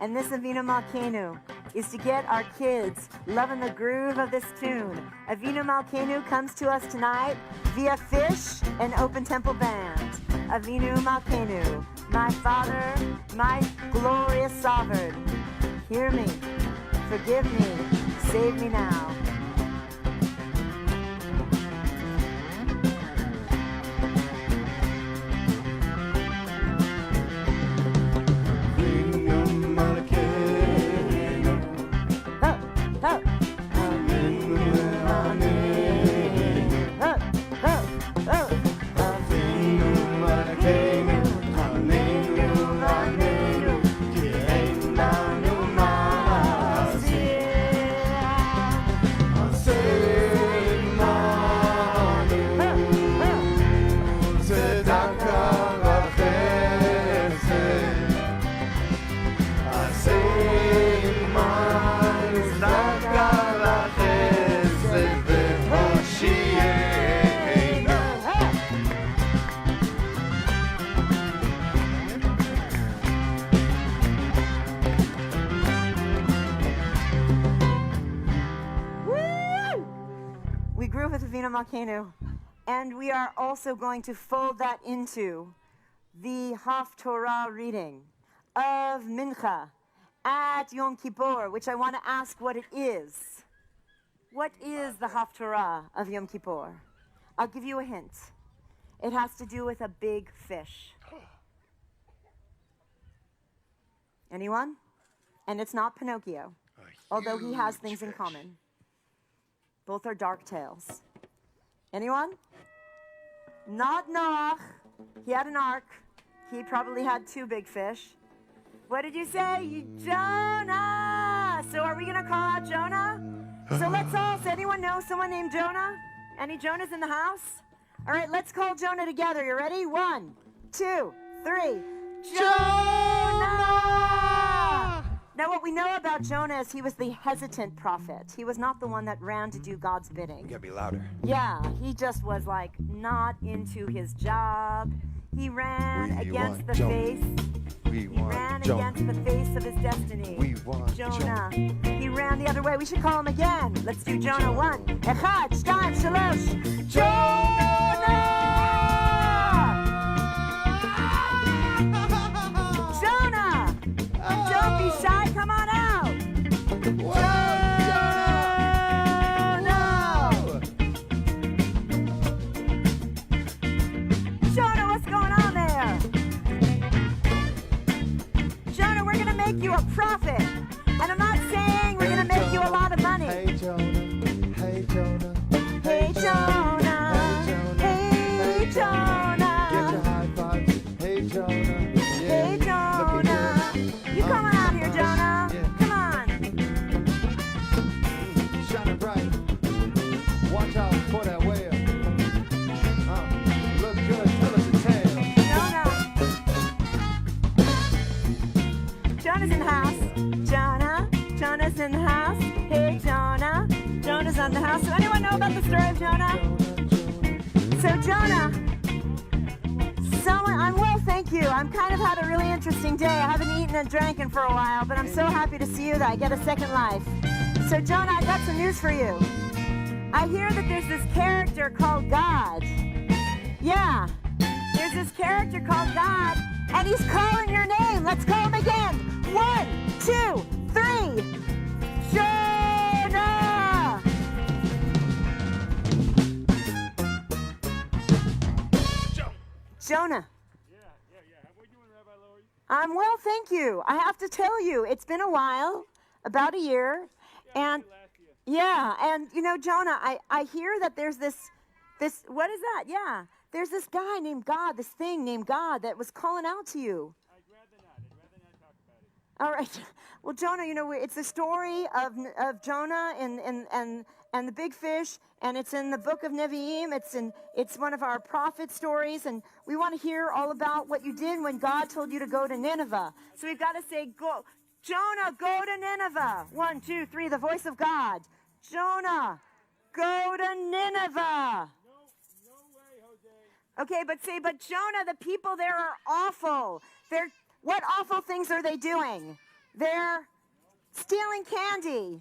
And this Avinu Malkeinu is to get our kids loving the groove of this tune. Avinu Malkeinu comes to us tonight via Fish and Open Temple Band. Avinu Malkeinu, my Father, my glorious Sovereign, hear me, forgive me, save me now. Malkeinu, and we are also going to fold that into the Haftorah reading of Mincha at Yom Kippur, which I want to ask what it is. What is the Haftorah of Yom Kippur? I'll give you a hint. It has to do with a big fish. Anyone? And it's not Pinocchio, although he has things in common. Both are dark tales. Anyone? Not Noach. He had an ark. He probably had 2 big fish. What did you say? Jonah! So are we going to call out Jonah? So let's all, does anyone know someone named Jonah? Any Jonahs in the house? All right, let's call Jonah together. You ready? 1, 2, 3. Jonah! Now what we know about Jonah is he was the hesitant prophet. He was not the one that ran to do God's bidding. You gotta be louder. Yeah, he just was like not into his job. He ran against the face. He ran against the face of his destiny. Jonah. He ran the other way. We should call him again. Let's do Jonah 1. Echad, shtaim, shalosh. Jonah! Jonah! Don't be shy. Come on out. Jonah, what's going on there? Jonah, we're going to make you a prophet. And I'm not saying we're going to make you a lot of money. Hey, Jonah. Hey, Jonah. Hey, Jonah. Hey, Jonah. Get your high fives. Hey, Jonah. Yeah. watch out for that whale. Look good, tell us the tale. Jonah. Jonah's in the house. Jonah's in the house. Hey, Jonah. Jonah's on the house. Does anyone know about the story of Jonah? So Jonah, I'm well, thank you. I'm kind of had a really interesting day. I haven't eaten and drank for a while, but I'm so happy to see you that I get a second life. So Jonah, I got some news for you. I hear that there's this character called God. Yeah, there's this character called God, and he's calling your name. Let's call him again. 1, 2, 3. Jonah! Jonah. Yeah. How are you doing, Rabbi Lowy? I'm well, thank you. I have to tell you, it's been a while, about a year, and Last year. yeah, and you know, Jonah, I hear that there's this, what is that? Yeah, there's this guy named God, this thing named God that was calling out to you. I'd rather not talk about it. All right. Well, Jonah, you know, it's the story of Jonah and the big fish, and it's in the book of Nevi'im. It's one of our prophet stories, and we want to hear all about what you did when God told you to go to Nineveh. So we've got to say, go, Jonah, go to Nineveh. 1, 2, 3, the voice of God. Jonah, go to Nineveh. No way, Jose. Okay, but Jonah, the people there are awful. What awful things are they doing? They're stealing candy.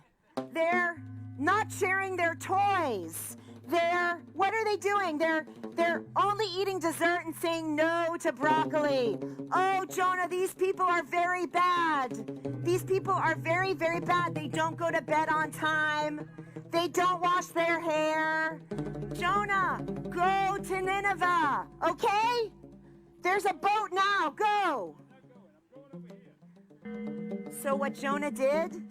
They're not sharing their toys. What are they doing? They're only eating dessert and saying no to broccoli. Oh, Jonah, these people are very bad. These people are very, very bad. They don't go to bed on time. They don't wash their hair. Jonah, go to Nineveh, okay? There's a boat now, go. I'm going over here. So what Jonah did,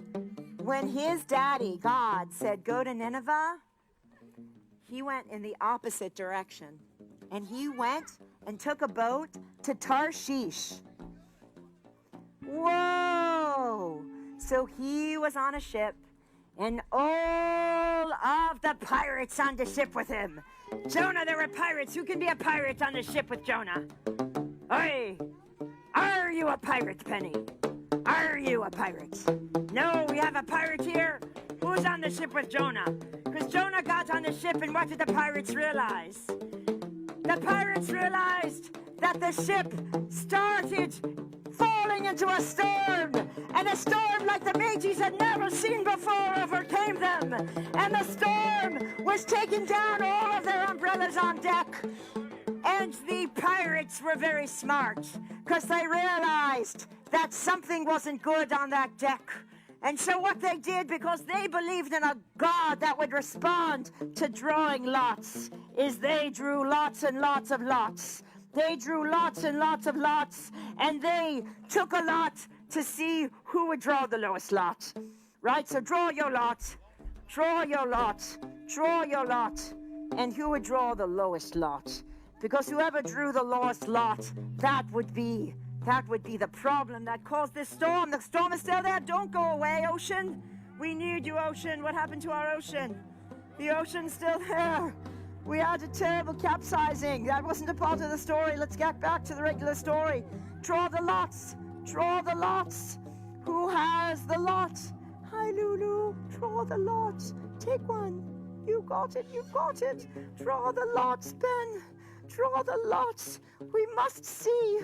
when his daddy, God, said go to Nineveh, he went in the opposite direction. And he went and took a boat to Tarshish. Whoa! So he was on a ship, and all of the pirates on the ship with him. Jonah, there were pirates. Who can be a pirate on the ship with Jonah? Oi! Are you a pirate, Penny? Are you a pirate? No, we have a pirate here. Who's on the ship with Jonah? Because Jonah got on the ship, and what did the pirates realize? The pirates realized that the ship started falling into a storm, and a storm like the Mateys had never seen before overcame them, and the storm was taking down all of their umbrellas on deck. And the pirates were very smart, because they realized that something wasn't good on that deck. And so what they did, because they believed in a God that would respond to drawing lots, is they drew lots and lots of lots. They drew lots and lots of lots, and they took a lot to see who would draw the lowest lot. Right? So draw your lot, draw your lot, draw your lot, and who would draw the lowest lot? Because whoever drew the lowest lot, that would be the problem that caused this storm. The storm is still there. Don't go away, ocean. We need you, ocean. What happened to our ocean? The ocean's still there. We had a terrible capsizing. That wasn't a part of the story. Let's get back to the regular story. Draw the lots. Draw the lots. Who has the lot? Hi, Lulu. Draw the lot. Take one. You got it. You got it. Draw the lots, Ben. Draw the lots. We must see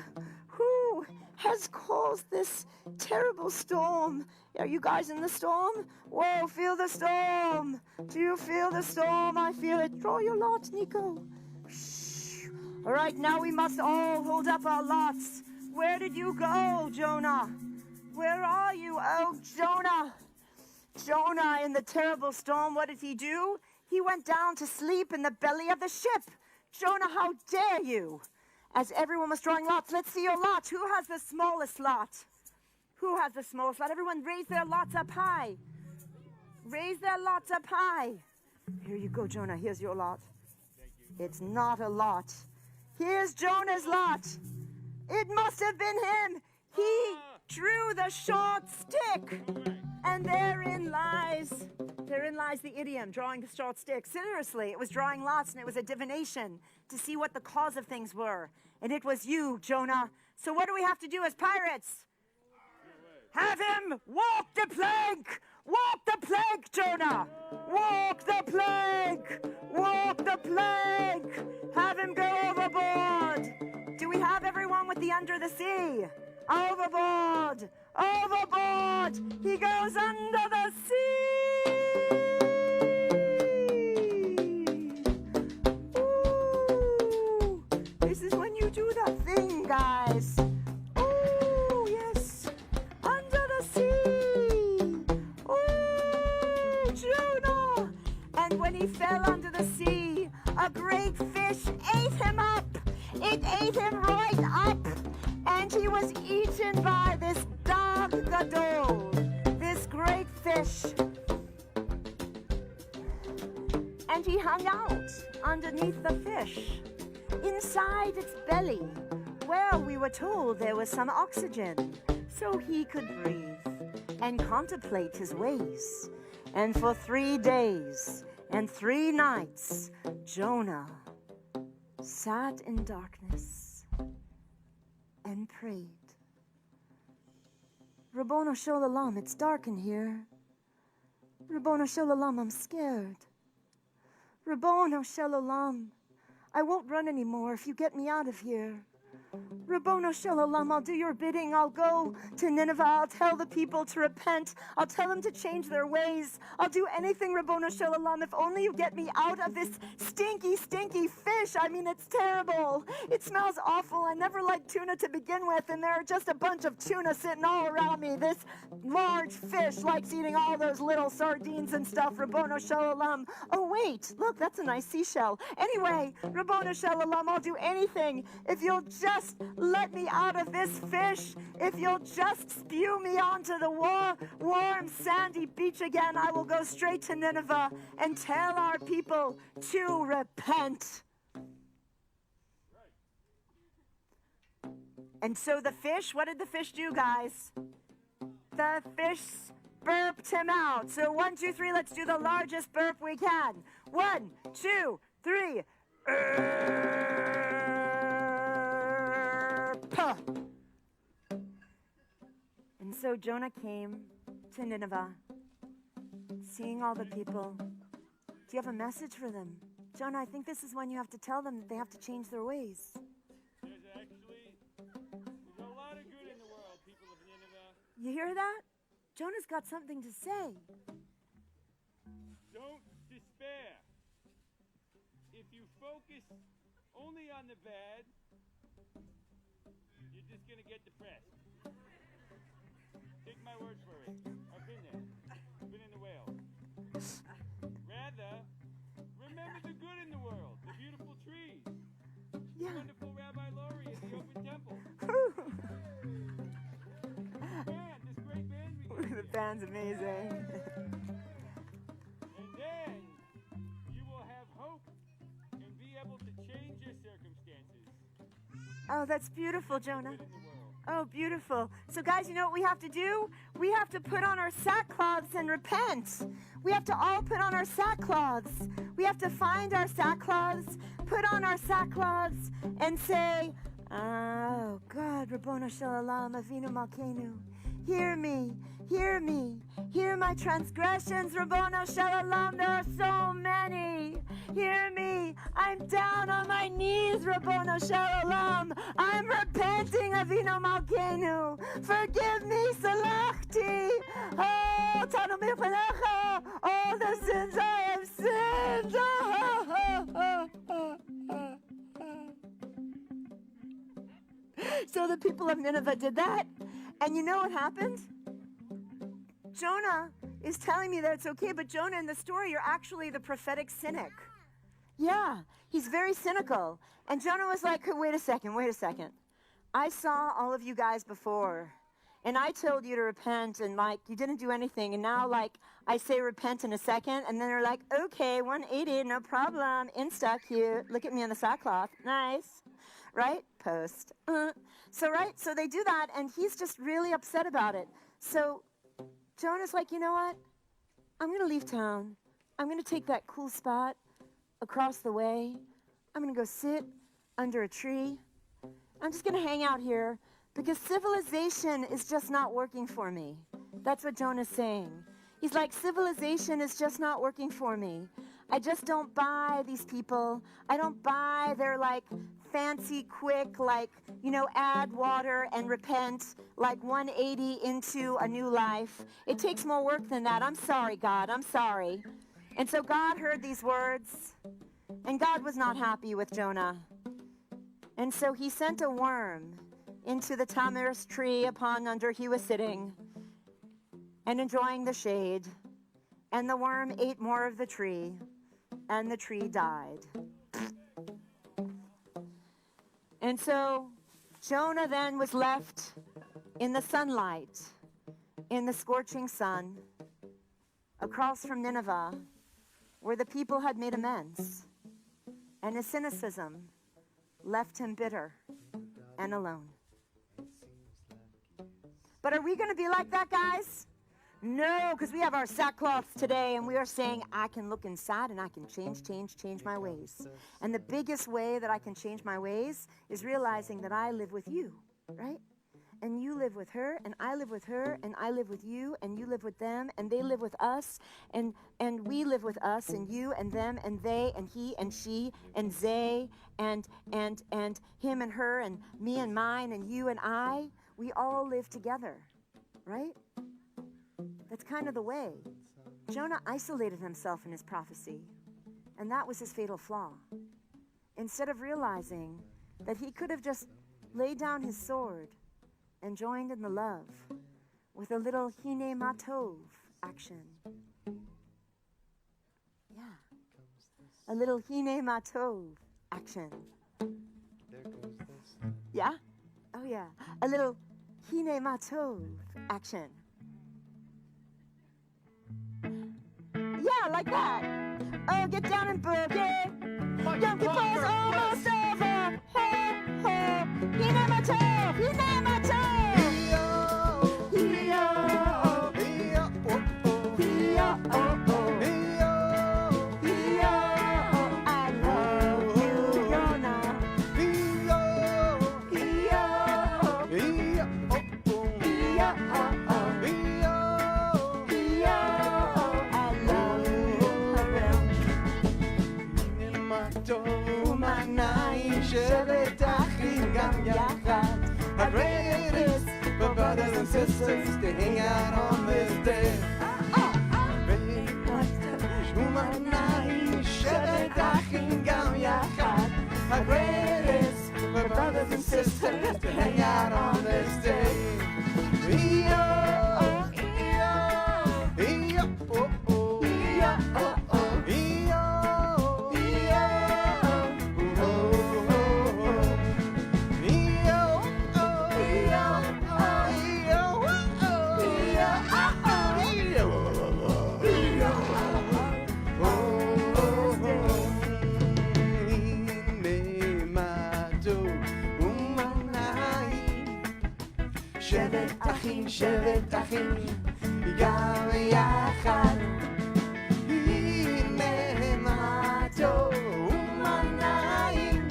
who has caused this terrible storm. Are you guys in the storm? Whoa, feel the storm. Do you feel the storm? I feel it. Draw your lot, Nico. Shh. All right, now we must all hold up our lots. Where did you go, Jonah? Where are you? Oh, Jonah. Jonah, in the terrible storm, what did he do? He went down to sleep in the belly of the ship. Jonah, how dare you? As everyone was drawing lots, let's see your lot. Who has the smallest lot? Who has the smallest lot? Everyone raise their lots up high. Raise their lots up high. Here you go, Jonah. Here's your lot. It's not a lot. Here's Jonah's lot. It must have been him. He drew the short stick. And therein lies Therein lies the idiom, drawing the straw stick. Seriously, it was drawing lots, and it was a divination to see what the cause of things were. And it was you, Jonah. So what do we have to do as pirates? Have him walk the plank! Walk the plank, Jonah! Walk the plank! Walk the plank! Have him go overboard! Do we have everyone with the under the sea? Overboard! Overboard! He goes under the sea! Ooh! This is when you do that thing, guys. Ooh, yes! Under the sea! Ooh, Jonah! And when he fell under the sea, a great fish ate him up! It ate him right up! And he was eaten by this Dag Gadol, this great fish. And he hung out underneath the fish, inside its belly, where we were told there was some oxygen, so he could breathe and contemplate his ways. And for 3 days and 3 nights, Jonah sat in darkness and prayed. Rabbono Shel Olam, it's dark in here. Rabbono Shel Olam, I'm scared. Rabbono Shel Olam, I won't run anymore if you get me out of here. Rabbono Shel Olam, I'll do your bidding. I'll go to Nineveh. I'll tell the people to repent. I'll tell them to change their ways. I'll do anything, Rabbono Shel Olam, if only you get me out of this stinky, stinky fish. I mean, it's terrible. It smells awful. I never liked tuna to begin with, and there are just a bunch of tuna sitting all around me. This large fish likes eating all those little sardines and stuff, Rabbono Shel Olam. Oh, wait, look, that's a nice seashell. Anyway, Rabbono Shel Olam, I'll do anything if you'll just let me out of this fish. If you'll just spew me onto the warm, sandy beach again, I will go straight to Nineveh and tell our people to repent. And so the fish, what did the fish do, guys? The fish burped him out. So 1, 2, 3, let's do the largest burp we can. 1, 2, 3. And so Jonah came to Nineveh, seeing all the people. Do you have a message for them? Jonah, I think this is when you have to tell them that they have to change their ways. There's a lot of good in the world, people of Nineveh. You hear that? Jonah's got something to say. Don't despair. If you focus only on the bad, you're just gonna get depressed. Take my word for it. I've been there. I've been in the whale. Rather, remember the good in the world. The beautiful trees. Yeah. The wonderful Rabbi Laurie at the open temple. Band, this great band we got The here. band's amazing. And then you will have hope and be able to change your circumstances. Oh, that's beautiful, Jonah. Good in the world. Oh, beautiful. So, guys, you know what we have to do? We have to put on our sackcloths and repent. We have to all put on our sackcloths. We have to find our sackcloths, put on our sackcloths, and say, oh, God, Rabbono Shel Olam, Avinu Malkeinu, hear me, hear me, hear my transgressions, Rabbono Shel Olam, there are so many. Hear me, I'm down on my knees, Rabbono Shel Olam. I'm repenting, Avinu Malkeinu. Forgive me, Salachti. Oh, Tanu Michalecha, all the sins I have sinned. So the people of Nineveh did that. And you know what happened? Jonah is telling me that it's okay, but Jonah, in the story, you're actually the prophetic cynic. Yeah, he's very cynical. And Jonah was like, wait a second. I saw all of you guys before, and I told you to repent, and like, you didn't do anything. And now, like, I say repent in a second, and then they're like, okay, 180, no problem. Insta, cute. Look at me on the sackcloth. Nice. Right? Post. So they do that, and he's just really upset about it. So Jonah's like, you know what? I'm going to leave town. I'm going to take that cool spot across the way. I'm going to go sit under a tree. I'm just going to hang out here because civilization is just not working for me. That's what Jonah's saying. He's like, civilization is just not working for me. I just don't buy these people. I don't buy their like fancy, quick, like, add water and repent, like 180 into a new life. It takes more work than that. I'm sorry, God. I'm sorry. And so God heard these words, and God was not happy with Jonah. And so he sent a worm into the tamarisk tree upon under he was sitting and enjoying the shade. And the worm ate more of the tree, and the tree died. And so Jonah then was left in the sunlight, in the scorching sun, across from Nineveh, where the people had made amends. And his cynicism left him bitter and alone. But are we going to be like that, guys? No, because we have our sackcloths today, and we are saying, I can look inside and I can change my ways. And the biggest way that I can change my ways is realizing that I live with you, right? And you live with her, and I live with her, and I live with you, and you live with them, and they live with us, and we live with us, and you, and them, and they, and he, and she, and they, and him and her, and me and mine, and you and I. We all live together, right? That's kind of the way. Jonah isolated himself in his prophecy, and that was his fatal flaw. Instead of realizing that he could have just laid down his sword and joined in the love with a little hine matov action. Yeah. A little hine matov action. There goes this. Yeah? Oh yeah. A little hine matov action. Yeah, like that. Oh, get down and boogie. Yom Kippour's almost over. Hey, hey. Hine matov, hine matov. How great it is for brothers and sisters to hang out on this day. How great it is for brothers and sisters to hang out on this day. שבט אחים, גם יחד. הנה מה טוב ומה נעים.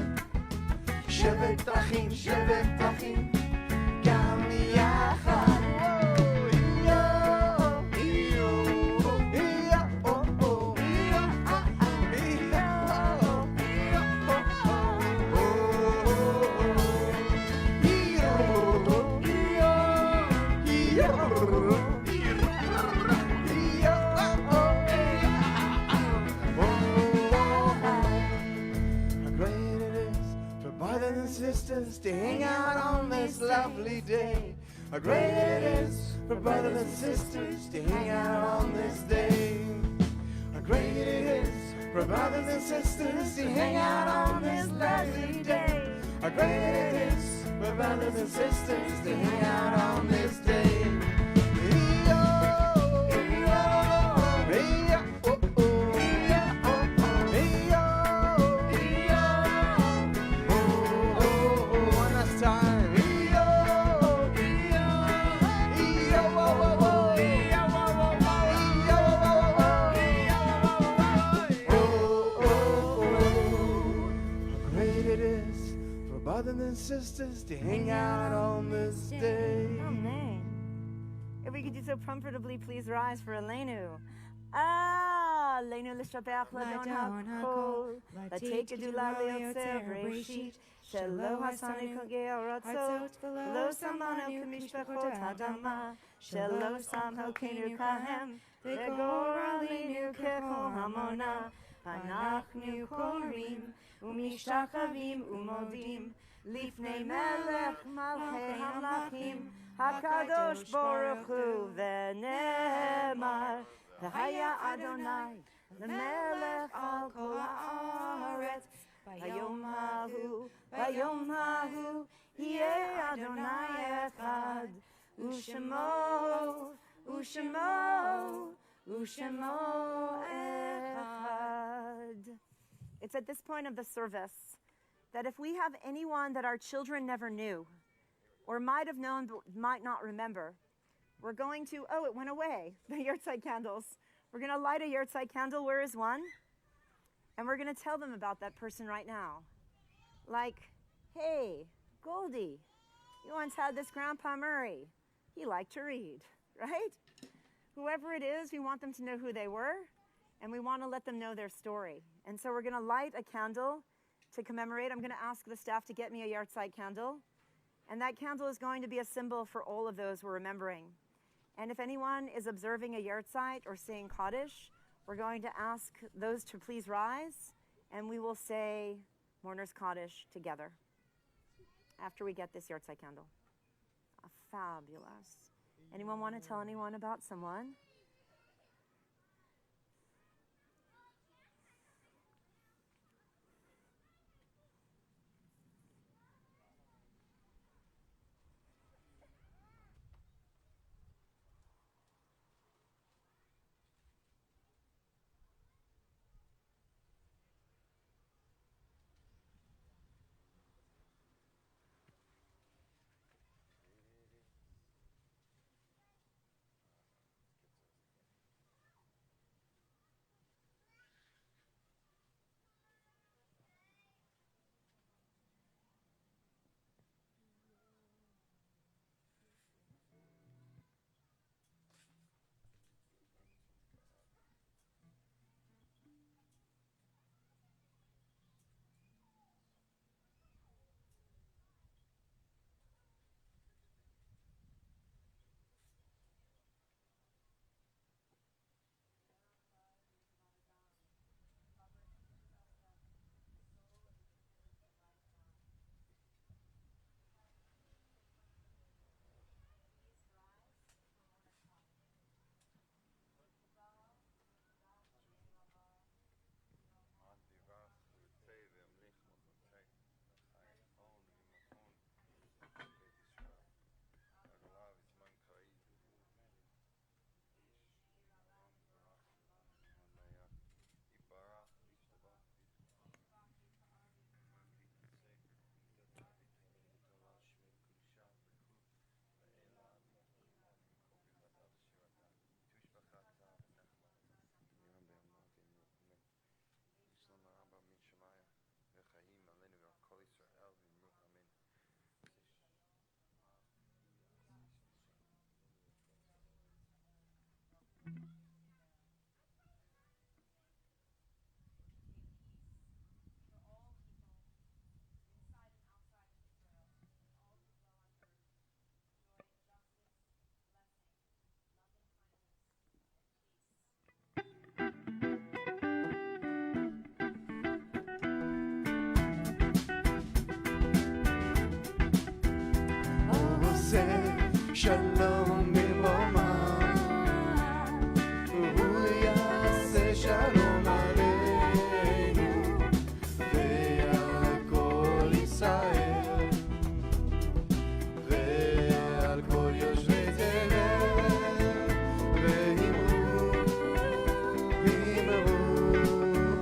שבט אחים, גם יחד. Sisters to hang out on this lovely day. How great it is for brothers and sisters to hang out on this day. How great it is for brothers and sisters to hang out on this lovely day. How great it is for brothers and sisters to hang out on this day. brothers and sisters to hang out on this day. Amen. If we could do so comfortably, please rise for Elenu. Ah, Elenu l'shaper l'adon hakol, l'tekedu la'leotzer reshit, shelo hasani kogei aratzot, lo samano k'mishpachot hadama, shelo samho kenu kahem, v'gor alinu kechol hamona, anachnu korim, umishtachavim umodim, lifnei melech malchei hamlachim, HaKadosh Baruch Hu v'nemar v'haya Adonai l'melech al kol haaretz v'yom hahu yeh Adonai echad u'shemo echad. It's at this point of the service that if we have anyone that our children never knew, or might have known but might not remember, we're going to, oh, it went away, the yahrzeit candles. We're going to light a yahrzeit candle, where is one? And we're going to tell them about that person right now. Like, hey, Goldie, you once had this Grandpa Murray. He liked to read, right? Whoever it is, we want them to know who they were, and we want to let them know their story. And so we're going to light a candle to commemorate. I'm going to ask the staff to get me a yahrzeit candle. And that candle is going to be a symbol for all of those we're remembering. And if anyone is observing a yahrzeit or saying Kaddish, we're going to ask those to please rise, and we will say Mourner's Kaddish together after we get this yahrzeit candle. Fabulous. Anyone want to tell anyone about someone? Shalom Bimoma, Yaseh Shalom Aleinu, Ve'al Kol Yisrael, Ve'al Kol Yoshvei Tevel, Ve'imru,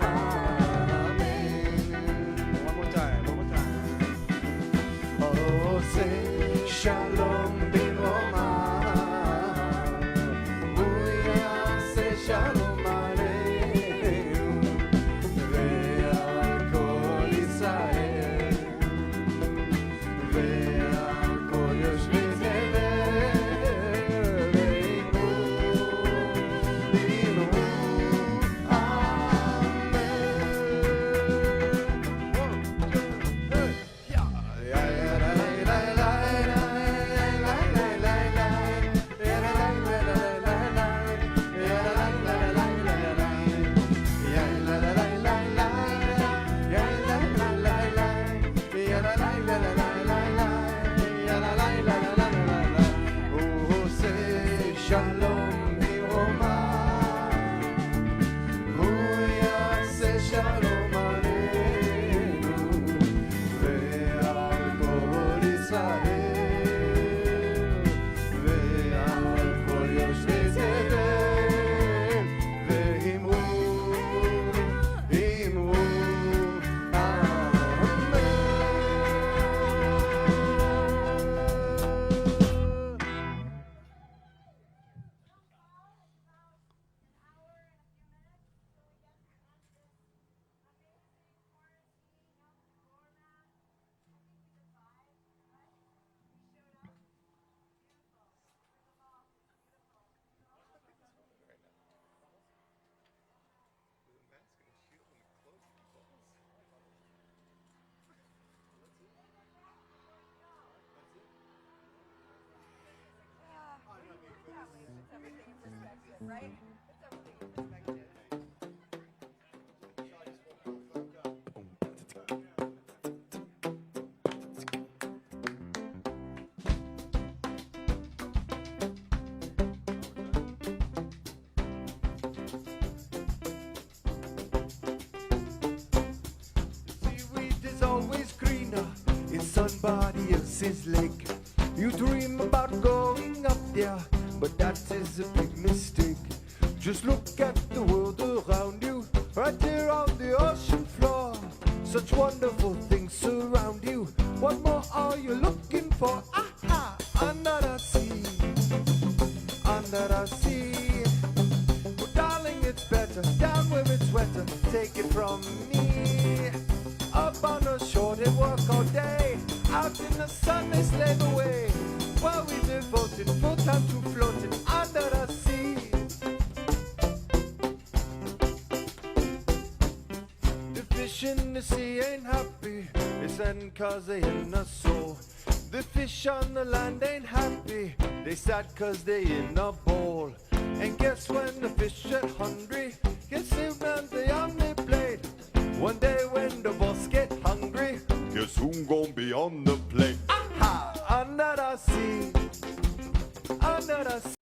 Amen. One more time. Oh, say Shalom. Shalom Aleinu, ve'al kol Yisrael, Seaweed is always greener in somebody else's lake. You dream about going up there, but that is a big mistake. Just look at the world around you, right here on the ocean floor. Such wonderful things surround you. What more are you looking for? Aha! Under the sea, under the sea. Oh, darling, it's better down where it's wetter. Take it from me. Up on the shore, they work all day. Out in the sun, they slave away. While we devoted full time to floating under the sea. The fish in the sea ain't happy. They sad 'cause they in a soul. The fish on the land ain't happy. They sad 'cause they in a bowl. And guess when the fish get hungry, guess who runs the on the plate? One day when the boss get hungry, guess who gon' be on the plate? Aha! Under the sea, under the sea.